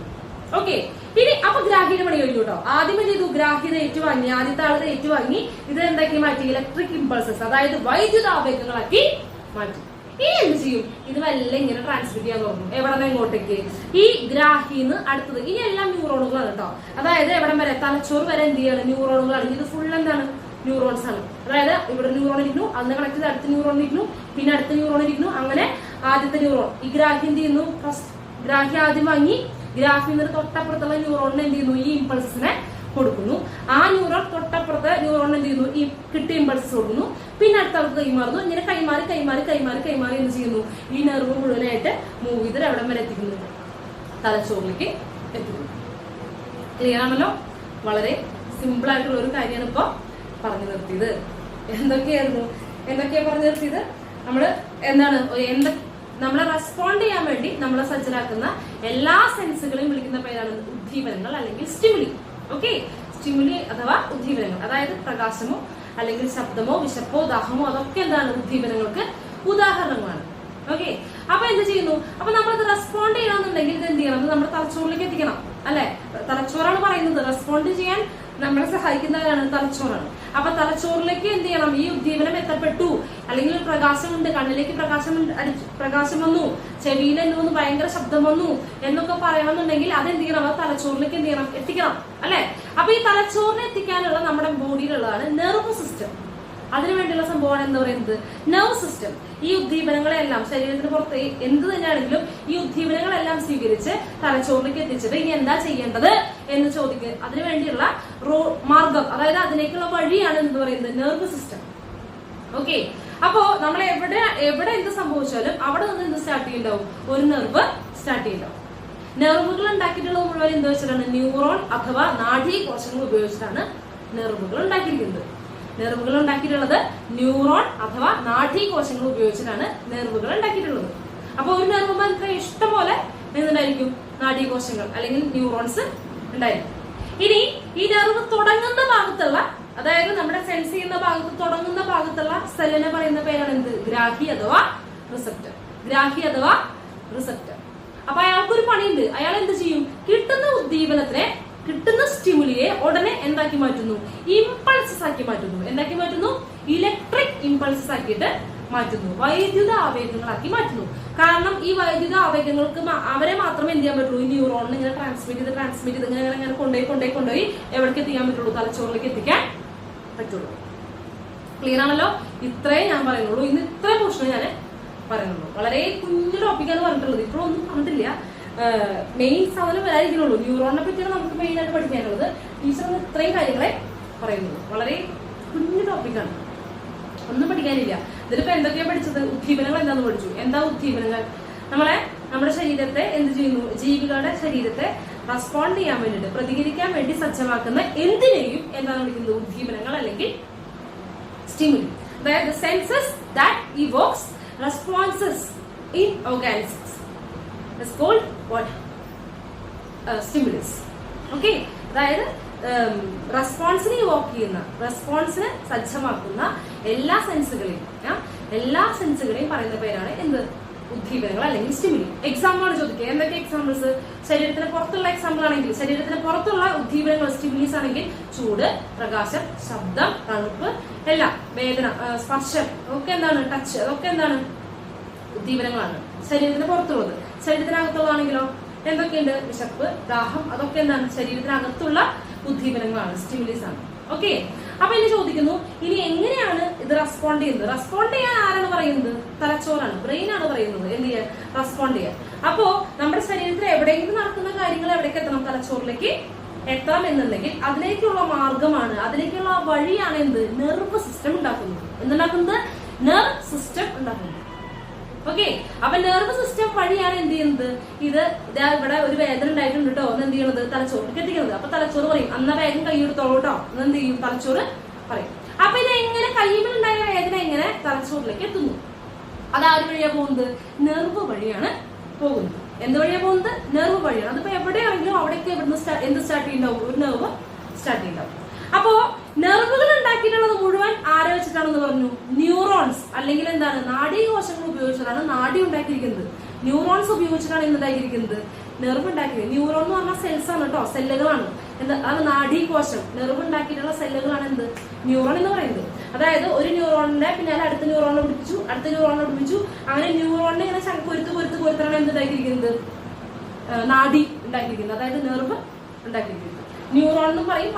ഓക്കെ, ഇനി അപ്പൊ ഗ്രാഹിയുടെ പണി കഴിഞ്ഞു കേട്ടോ. ആദ്യം എന്ത് ചെയ്തു? ഗ്രാഹ്യത ഏറ്റുവാങ്ങി, ആദ്യത്തെ ആളത് ഏറ്റുവാങ്ങി ഇത് എന്താക്കി മാറ്റി? ഇലക്ട്രിക് ഇമ്പൾസസ്, അതായത് വൈദ്യുത ആവേഗങ്ങളാക്കി മാറ്റി. ഇനി എന്ത് ചെയ്യും? ഇത് വല്ല ഇങ്ങനെ ട്രാൻസ്മിറ്റ് ചെയ്യാൻ തുടങ്ങും. എവിടെ നിന്ന് എങ്ങോട്ടേക്ക്? ഈ ഗ്രാഹിന്ന് അടുത്തത്. ഇനി എല്ലാം ന്യൂറോണുകളാണ് കേട്ടോ. അതായത് എവിടം വരെ? തലച്ചോറ് വരെ എന്ത് ചെയ്യാണ്? ന്യൂറോണുകളാണ്. ഇത് ഫുൾ എന്താണ്? ന്യൂറോൺസ് ആണ്. അതായത് ഇവിടെ ന്യൂറോൺ ഇരിക്കുന്നു, അന്ന് കണക്ട് ചെയ്ത് അടുത്ത ന്യൂറോൺ ഇരിക്കുന്നു, പിന്നെ അടുത്ത ന്യൂറോൺ ഇരിക്കുന്നു, അങ്ങനെ ആദ്യത്തെ ന്യൂറോൺ. ഈ ഗ്രാഹി എന്ത് ചെയ്യുന്നു? ഗ്രാഹി ആദ്യം വാങ്ങി ഗ്രാഹിൽ നിന്ന് തൊട്ടപ്പുറത്തുള്ള ന്യൂറോണിന് എന്ത് ചെയ്യുന്നു? ഈ ഇമ്പൾസസിനെ കൊടുക്കുന്നു. ആ ന്യൂറോൺ തൊട്ടപ്പുറത്തെ ന്യൂറോണിന് എന്ത് ചെയ്യുന്നു? ഈ കിട്ടിയ ഇമ്പൾസസ് കൊടുക്കുന്നു. പിന്നെ അടുത്ത ആൾക്ക് കൈമാറുന്നു. ഇങ്ങനെ കൈമാറി എന്ത് ചെയ്യുന്നു? ഈ നെർവ് മുഴുവനായിട്ട് മൂവ് ചെയ്ത് എവിടം വരെ എത്തിക്കുന്നു? തലച്ചോറിലേക്ക് എത്തിക്കുന്നു. ക്ലിയർ ആണല്ലോ? വളരെ സിമ്പിൾ ആയിട്ടുള്ള ഒരു കാര്യമാണ് ഇപ്പൊ പറഞ്ഞു നിർത്തിയത്. എന്തൊക്കെയാ പറഞ്ഞു നിർത്തിയത്? നമ്മള് എന്താണ് നമ്മളെ റെസ്പോണ്ട് ചെയ്യാൻ വേണ്ടി നമ്മളെ സജ്ജരാക്കുന്ന എല്ലാ സെൻസുകളെയും വിളിക്കുന്ന പേരാണ് ഉദ്ദീപനങ്ങൾ അല്ലെങ്കിൽ സ്റ്റിമുലി. ഓക്കെ, സ്റ്റിമുലി അഥവാ ഉദ്ദീപനങ്ങൾ, അതായത് പ്രകാശമോ അല്ലെങ്കിൽ ശബ്ദമോ വിശപ്പോ ദാഹമോ അതൊക്കെ എന്താണ്? ഉദ്ദീപനങ്ങൾക്ക് ഉദാഹരണങ്ങളാണ്. ഓക്കെ, അപ്പൊ എന്ത് ചെയ്യുന്നു? അപ്പൊ നമ്മളത് റെസ്പോണ്ട് ചെയ്യണമെന്നുണ്ടെങ്കിൽ ഇത് എന്ത് ചെയ്യണം? നമ്മുടെ തലച്ചോറിലേക്ക് എത്തിക്കണം, അല്ലെ? തലച്ചോറാണ് പറയുന്നത്. റെസ്പോണ്ട് ചെയ്യാൻ നമ്മളെ സഹായിക്കുന്നവരാണ് തലച്ചോറാണ്. അപ്പൊ തലച്ചോറിലേക്ക് എന്ത് ചെയ്യണം? ഈ ഉദ്ദീപനം എത്തപ്പെട്ടു, അല്ലെങ്കിൽ പ്രകാശമുണ്ട്, കണ്ണിലേക്ക് പ്രകാശം വന്നു, ചെവിയിൽ എന്നൊന്ന് ഭയങ്കര ശബ്ദം വന്നു എന്നൊക്കെ പറയണമെന്നുണ്ടെങ്കിൽ അതെന്ത് ചെയ്യണം? അത് തലച്ചോറിലേക്ക് എന്ത് ചെയ്യണം? എത്തിക്കണം, അല്ലെ? അപ്പൊ ഈ തലച്ചോറിനെ എത്തിക്കാനുള്ള നമ്മുടെ ബോഡിയിലുള്ളതാണ് നെർവ് സിസ്റ്റം. അതിനുവേണ്ടിയുള്ള സംഭവമാണ് എന്താ പറയുന്നത്? Nerve system. ഈ ഉദ്ദീപനങ്ങളെല്ലാം ശരീരത്തിന് പുറത്ത് എന്ത് തന്നെയാണെങ്കിലും ഈ ഉദ്ദീപനങ്ങളെല്ലാം സ്വീകരിച്ച് തലച്ചോറിലേക്ക് എത്തിച്ചിട്ട് ഇനി എന്താ ചെയ്യേണ്ടത് എന്ന് ചോദിക്കുക. അതിനുവേണ്ടിയുള്ള മാർഗം, അതായത് അതിലേക്കുള്ള വഴിയാണ് എന്ന് പറയുന്നത് നെർവ് സിസ്റ്റം. ഓക്കെ, അപ്പോ നമ്മൾ എവിടെ എന്ത് സംഭവിച്ചാലും അവിടെ നിന്ന് എന്ത് സ്റ്റാർട്ട് ചെയ്യുന്നുണ്ടാവും? ഒരു നെർവ് സ്റ്റാർട്ട് ചെയ്യുന്നുണ്ടാവും. നെർവുകൾ ഉണ്ടാക്കിയിട്ടുള്ളത് മുഴുവൻ എന്ത് വെച്ചിട്ടാണ്? ന്യൂറോൺ അഥവാ നാഡീ കോശങ്ങൾ ഉപയോഗിച്ചിട്ടാണ് നെർവുകൾ ഉണ്ടാക്കിയിരിക്കുന്നത്. ന്യൂറോൺ അഥവാ നാഡീ കോശങ്ങൾ ഉപയോഗിച്ചിട്ടാണ് നെർവുകൾ ഉണ്ടാക്കിയിട്ടുള്ളത്. അപ്പൊ ഒരു നെർവ് ഇഷ്ടംപോലെ എന്തുണ്ടായിരിക്കും, നാഡീകോശങ്ങൾ അല്ലെങ്കിൽ ന്യൂറോൺസ് ഉണ്ടായിരിക്കും. ഇനി ഈ നെർവ് തുടങ്ങുന്ന ഭാഗത്തുള്ള, അതായത് നമ്മുടെ സെൻസ് ചെയ്യുന്ന ഭാഗത്ത് തുടങ്ങുന്ന ഭാഗത്തുള്ള സെല്ലിനെ പറയുന്ന പേരാണ് എന്ത്, ഗ്രാഹി അഥവാ റിസപ്റ്റർ. ഗ്രാഹി അഥവാ റിസപ്റ്റർ. അപ്പൊ അയാൾക്കൊരു പണിയുണ്ട്. അയാൾ എന്ത് ചെയ്യും, കിട്ടുന്ന ഉദ്ദീപനത്തിനെ, കിട്ടുന്ന സ്റ്റിമുലിയെ ഉടനെ എന്താക്കി മാറ്റുന്നു, ഇമ്പൾസസ് ആക്കി മാറ്റുന്നു. എന്താക്കി മാറ്റുന്നു, ഇലക്ട്രിക് ഇമ്പൾസസ് ആക്കിയിട്ട് മാറ്റുന്നു, വൈദ്യുത ആവേഗങ്ങളാക്കി മാറ്റുന്നു. കാരണം ഈ വൈദ്യുത ആവേഗങ്ങൾക്ക് അവരെ മാത്രമേ എന്ത് ചെയ്യാൻ പറ്റുള്ളൂ, ഈ ന്യൂറോണിന് ഇങ്ങനെ ട്രാൻസ്മിറ്റ് ചെയ്ത് ഇങ്ങനെ കൊണ്ടുപോയി എവിടേക്ക് എത്തിക്കാൻ പറ്റുള്ളൂ, തലച്ചോറിലേക്ക് എത്തിക്കാൻ പറ്റുള്ളൂ. ക്ലിയർ ആണല്ലോ? ഇത്രയും ഞാൻ പറയുന്നുള്ളൂ. ഇന്ന് ഇത്രയും പോർഷൻ ഞാൻ പറയുന്നുള്ളൂ. വളരെ കുഞ്ഞു ടോപ്പിക്കാണ് പറഞ്ഞിട്ടുള്ളത്. ഇപ്പോഴൊന്നും പറഞ്ഞിട്ടില്ല. മെയിൻ സാധനം വരാതിരിക്കുന്നുള്ളൂ. ന്യൂറോണിനെ പറ്റിയാണ് നമുക്ക് മെയിൻ ആയിട്ട് പഠിക്കാനുള്ളത്. ടീച്ചർ ഇത്രയും കാര്യങ്ങളെ പറയുന്നുള്ളൂ. വളരെ കുഞ്ഞു ടോപ്പിക്കാണ്, ഒന്നും പഠിക്കാനില്ല. ഇതിലിപ്പോ എന്തൊക്കെയാ പഠിച്ചത്, ഉദ്ദീപനങ്ങൾ എന്താന്ന് പഠിച്ചു. എന്താ ഉദ്ദീപനങ്ങൾ? നമ്മുടെ ശരീരത്തെ എന്ത് ചെയ്യുന്നു, ജീവികളുടെ ശരീരത്തെ റെസ്പോണ്ട് ചെയ്യാൻ വേണ്ടിയിട്ട്, പ്രതികരിക്കാൻ വേണ്ടി സജ്ജമാക്കുന്ന എന്തിനേയും എന്താണ് വിളിക്കുന്നത്, ഉദ്ദീപനങ്ങൾ അല്ലെങ്കിൽ സ്റ്റിമുലി. അതായത് census that evokes responses in organisms is called what, stimulus. Okay, അതായത് റെസ്പോൺസിനെ ഇവോക്ക് ചെയ്യുന്ന, റെസ്പോൺസിനെ സജ്ജമാക്കുന്ന എല്ലാ സെൻസുകളെയും പറയുന്ന പേരാണ് എന്ത്, ഉദ്ദീപനങ്ങൾ അല്ലെങ്കിൽ സ്റ്റിമുലി. എക്സാമ്പിൾ ചോദിക്കുക, എന്തൊക്കെ എക്സാമ്പിൾസ്? ശരീരത്തിന് പുറത്തുള്ള എക്സാമ്പിൾ ആണെങ്കിൽ, ശരീരത്തിന് പുറത്തുള്ള ഉദ്ദീപനങ്ങൾ സ്റ്റിമുലീസ് ആണെങ്കിൽ ചൂട്, പ്രകാശം, ശബ്ദം, തണുപ്പ്, എല്ലാം, വേദന, സ്പർശം ഒക്കെ എന്താണ്, ടച്ച്, അതൊക്കെ എന്താണ്, ഉദ്ദീപനങ്ങളാണ് ശരീരത്തിന് പുറത്തുള്ളത്. ശരീരത്തിനകത്തുള്ളതാണെങ്കിലോ എന്തൊക്കെയുണ്ട്, വിശപ്പ്, ദാഹം, അതൊക്കെ എന്താണ്, ശരീരത്തിനകത്തുള്ള ഉദ്ദീപനങ്ങളാണ്, സ്റ്റിമുലീസ് ആണ്. ഓക്കെ, അപ്പൊ ഇനി ചോദിക്കുന്നു, ഇനി എങ്ങനെയാണ് ഇത് റെസ്പോണ്ട് ചെയ്യുന്നത്? റെസ്പോണ്ട് ചെയ്യാൻ ആരാണ് പറയുന്നത്, തലച്ചോറാണ്, ബ്രെയിൻ ആണ് പറയുന്നത് എന്ത് ചെയ്യാൻ, റെസ്പോണ്ട് ചെയ്യാൻ. അപ്പോ നമ്മുടെ ശരീരത്തിൽ എവിടെയെങ്കിലും നടക്കുന്ന കാര്യങ്ങൾ എവിടേക്ക് എത്തണം, തലച്ചോറിലേക്ക് എത്തണം എന്നുണ്ടെങ്കിൽ അതിലേക്കുള്ള മാർഗമാണ്, അതിലേക്കുള്ള വഴിയാണ് എന്ത്, നെർവ് സിസ്റ്റം ഉണ്ടാക്കുന്നത്. എന്തുണ്ടാക്കുന്നത്, നെർവ് സിസ്റ്റം ഉണ്ടാക്കുന്നത്. ഓക്കെ, അപ്പൊ നെർവ് സിസ്റ്റം വഴിയാണ് എന്ത് ചെയ്യുന്നത്, ഇത് ഇവിടെ ഒരു വേദന ഉണ്ടായിട്ടുണ്ട് കേട്ടോ എന്ന് എന്ത് ചെയ്യണത്, തലച്ചോറിലേക്ക് എത്തിക്കുന്നത്. അപ്പൊ തലച്ചോറ് പറയും, അന്ന വേഗം കൈ എടുത്തോളൂ കേട്ടോ എന്ന് എന്ത് ചെയ്യും, തലച്ചോറ് പറയും. അപ്പൊ ഇത് എങ്ങനെ, കൈമിലുണ്ടായ വേദന എങ്ങനെ തലച്ചോറിലേക്ക് എത്തുന്നു? അത് ആര് വഴിയാ പോകുന്നത്, നെർവ് വഴിയാണ് പോകുന്നത്. എന്ത് വഴിയാ പോകുന്നത്, നെർവ് വഴിയാണ്. അതിപ്പോ എവിടെയാണെങ്കിലും അവിടേക്ക് എവിടുന്ന് എന്ത് സ്റ്റാർട്ട് ചെയ്യുന്നുണ്ടാവും, ഒരു നെർവ് സ്റ്റാർട്ട് ചെയ്യുന്നുണ്ടാവും. അപ്പോ നെർവുകൾ ഉണ്ടാക്കിയിട്ടുള്ളത് മുഴുവൻ ആരെ വെച്ചിട്ടാണെന്ന് പറഞ്ഞു, ന്യൂറോൺസ് അല്ലെങ്കിൽ എന്താണ്, നാഡീകോശങ്ങൾ ഉപയോഗിച്ചിട്ടാണ് നാഡി ഉണ്ടാക്കിയിരിക്കുന്നത്. ന്യൂറോൺസ് ഉപയോഗിച്ചിട്ടാണ് എന്തുണ്ടാക്കിയിരിക്കുന്നത്, നെർവ് ഉണ്ടാക്കിയിരിക്കുന്നത്. ന്യൂറോൺ എന്ന് പറഞ്ഞാൽ സെൽസ് ആണ് കേട്ടോ, സെല്ലുകളാണ്. അത് നാഡീകോശം, നെർവ് ഉണ്ടാക്കിയിട്ടുള്ള സെല്ലുകളാണ് എന്ത്, ന്യൂറോൺ എന്ന് പറയുന്നത്. അതായത് ഒരു ന്യൂറോണിനെ പിന്നാലെ അടുത്ത ന്യൂറോണിനെ പിടിപ്പിച്ചു, അടുത്ത ന്യൂറോണിനെ പിടിപ്പിച്ചു, അങ്ങനെ ന്യൂറോണിനെ ഇങ്ങനെ കൊരുത്താണ് എന്തുണ്ടാക്കിയിരിക്കുന്നത്, നാഡി ഉണ്ടാക്കിയിരിക്കുന്നത്. അതായത് നെർവ് ഉണ്ടാക്കിയിരിക്കുന്നത്. ന്യൂറോൺ എന്ന് പറയും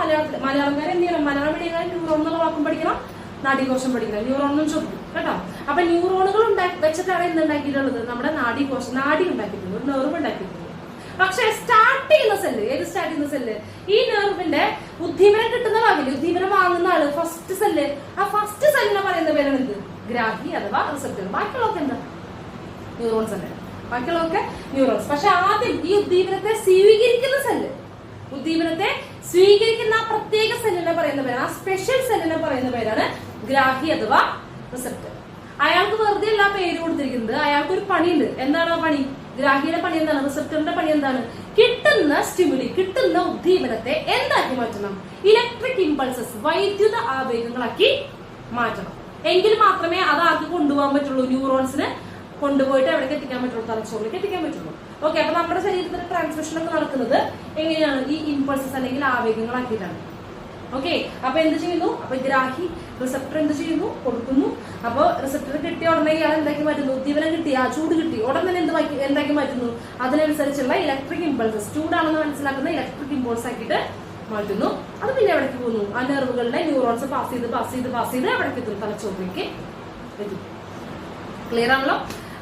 മലയാളക്കാരെ എന്ത് ചെയ്യണം, മലയാളം പഠിക്കാൻ ന്യൂറോൺ എന്നുള്ള വാക്കും പഠിക്കണം, നാഡീകോശം പഠിക്കണം. ന്യൂറോൺ എന്നും ചോദിക്കും കേട്ടോ. അപ്പൊ ന്യൂറോണുകൾ വെച്ചിട്ടാണ് എന്തുണ്ടാക്കിയിട്ടുള്ളത്, നമ്മുടെ നാഡീകോശം, നാഡി ഉണ്ടാക്കിയിട്ടുണ്ട്, ഒരു നെർവ് ഉണ്ടാക്കിയിട്ടുണ്ട്. പക്ഷെ സ്റ്റാർട്ട് ചെയ്യുന്ന സെല്ല്, ഏത് സ്റ്റാർട്ട് ചെയ്യുന്ന സെല്ല്, ഈ നെർവിന്റെ ഉദ്ദീപനം കിട്ടുന്ന ഭാഗം, ഉദ്ദീപനം വാങ്ങുന്ന ആള്, ഫസ്റ്റ് സെല്ല്, ആ ഫസ്റ്റ് സെല്ലിനെ പറയുന്ന പേരാണ് എന്ത്, ഗ്രാഹി അഥവാ റിസപ്റ്റർ. ബാക്കിയുള്ളതൊക്കെ എന്താ, ന്യൂറോൺസ് തന്നെ, ബാക്കിയുള്ളതൊക്കെ ന്യൂറോൺസ്. പക്ഷെ ആദ്യം ഈ ഉദ്ദീപനത്തെ സ്വീകരിക്കുന്ന സെല്ല്, ഉദ്ദീപനത്തെ സ്വീകരിക്കുന്ന ആ പ്രത്യേക സെല്ലിനെ പറയുന്ന പേരാണ്, ആ സ്പെഷ്യൽ സെല്ലിനെ പറയുന്ന പേരാണ് ഗ്രാഹി അഥവാ റിസപ്റ്റർ. അയാൾക്ക് വെറുതെ എല്ലാ പേര് കൊടുത്തിരിക്കുന്നത്, അയാൾക്ക് ഒരു പണിയുണ്ട്. എന്താണ് ആ പണി, ഗ്രാഹിയുടെ പണി എന്താണ്, റിസപ്റ്ററിന്റെ പണി എന്താണ്, കിട്ടുന്ന സ്റ്റിമുലി, കിട്ടുന്ന ഉദ്ദീപനത്തെ എന്താക്കി മാറ്റണം, ഇലക്ട്രിക് ഇമ്പൾസസ്, വൈദ്യുത ആവേഗങ്ങളാക്കി മാറ്റണം. എങ്കിൽ മാത്രമേ അത് ആർക്ക് കൊണ്ടുപോകാൻ പറ്റുള്ളൂ, ന്യൂറോൺസിന് കൊണ്ടുപോയിട്ട് എവിടേക്ക് എത്തിക്കാൻ പറ്റുള്ളൂ, തലച്ചോറിലേക്ക് എത്തിക്കാൻ പറ്റുള്ളൂ. ഓക്കെ, അപ്പൊ നമ്മുടെ ശരീരത്തിന്റെ ട്രാൻസ്മിഷൻ ഒക്കെ നടക്കുന്നത് എങ്ങനെയാണ്, ഈ ഇമ്പൾസസ് അല്ലെങ്കിൽ ആവേഗങ്ങളാക്കിയിട്ടാണ്. ഓക്കെ, അപ്പൊ എന്ത് ചെയ്യുന്നു, അപ്പൊ ഗ്രാഹി റിസപ്റ്റർ എന്ത് ചെയ്യുന്നു, കൊടുക്കുന്നു. അപ്പൊ റിസപ്റ്റർ കിട്ടിയ ഉടനെ ഇയാൾ എന്താക്കി മാറ്റുന്നു, ഉദ്ദീപനം കിട്ടി, ആ ചൂട് കിട്ടി, ഉടനെ തന്നെ എന്താക്കി മാറ്റുന്നു, അതിനനുസരിച്ചുള്ള ഇലക്ട്രിക് ഇമ്പൾസസ്, ചൂടാണെന്ന് മനസ്സിലാക്കുന്ന ഇലക്ട്രിക് ഇമ്പൾസ് ആക്കിയിട്ട് മാറ്റുന്നു. അത് പിന്നെ എവിടേക്ക് പോകുന്നു, ആ നെർവുകളുടെ ന്യൂറോൺസ് പാസ് ചെയ്ത് എവിടേക്ക് എത്തും, തലച്ചോറിലേക്ക് എത്തും. ക്ലിയർ ആണല്ലോ?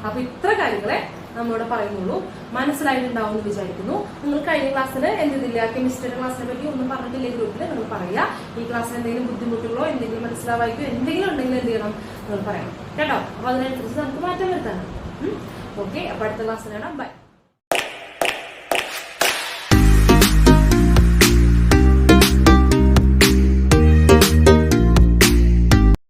അപ്പൊ ഇത്ര കാര്യങ്ങളെ നമ്മളിവിടെ പറയുന്നുള്ളൂ. മനസ്സിലായിട്ടുണ്ടാവും എന്ന് വിചാരിക്കുന്നു. നിങ്ങൾ കഴിഞ്ഞ ക്ലാസ്സിൽ എന്തില്ല, കെമിസ്ട്രിയുടെ ക്ലാസ്സിനെ പറ്റി ഒന്നും പറഞ്ഞിട്ടില്ല ഗ്രൂപ്പിൽ നിങ്ങൾ പറയുക. ഈ ക്ലാസ്സിൽ എന്തെങ്കിലും ബുദ്ധിമുട്ടുകളോ എന്തെങ്കിലും മനസ്സിലാവായിക്കോ എന്തെങ്കിലും ഉണ്ടെങ്കിൽ എന്ത് ചെയ്യണം, നിങ്ങൾ പറയണം കേട്ടോ. അപ്പൊ അതിനനുസരിച്ച് നമുക്ക് മാറ്റം വരുത്താനാണ്. ഓക്കെ, അപ്പൊ അടുത്ത ക്ലാസ്സിലാണ്. ബൈ.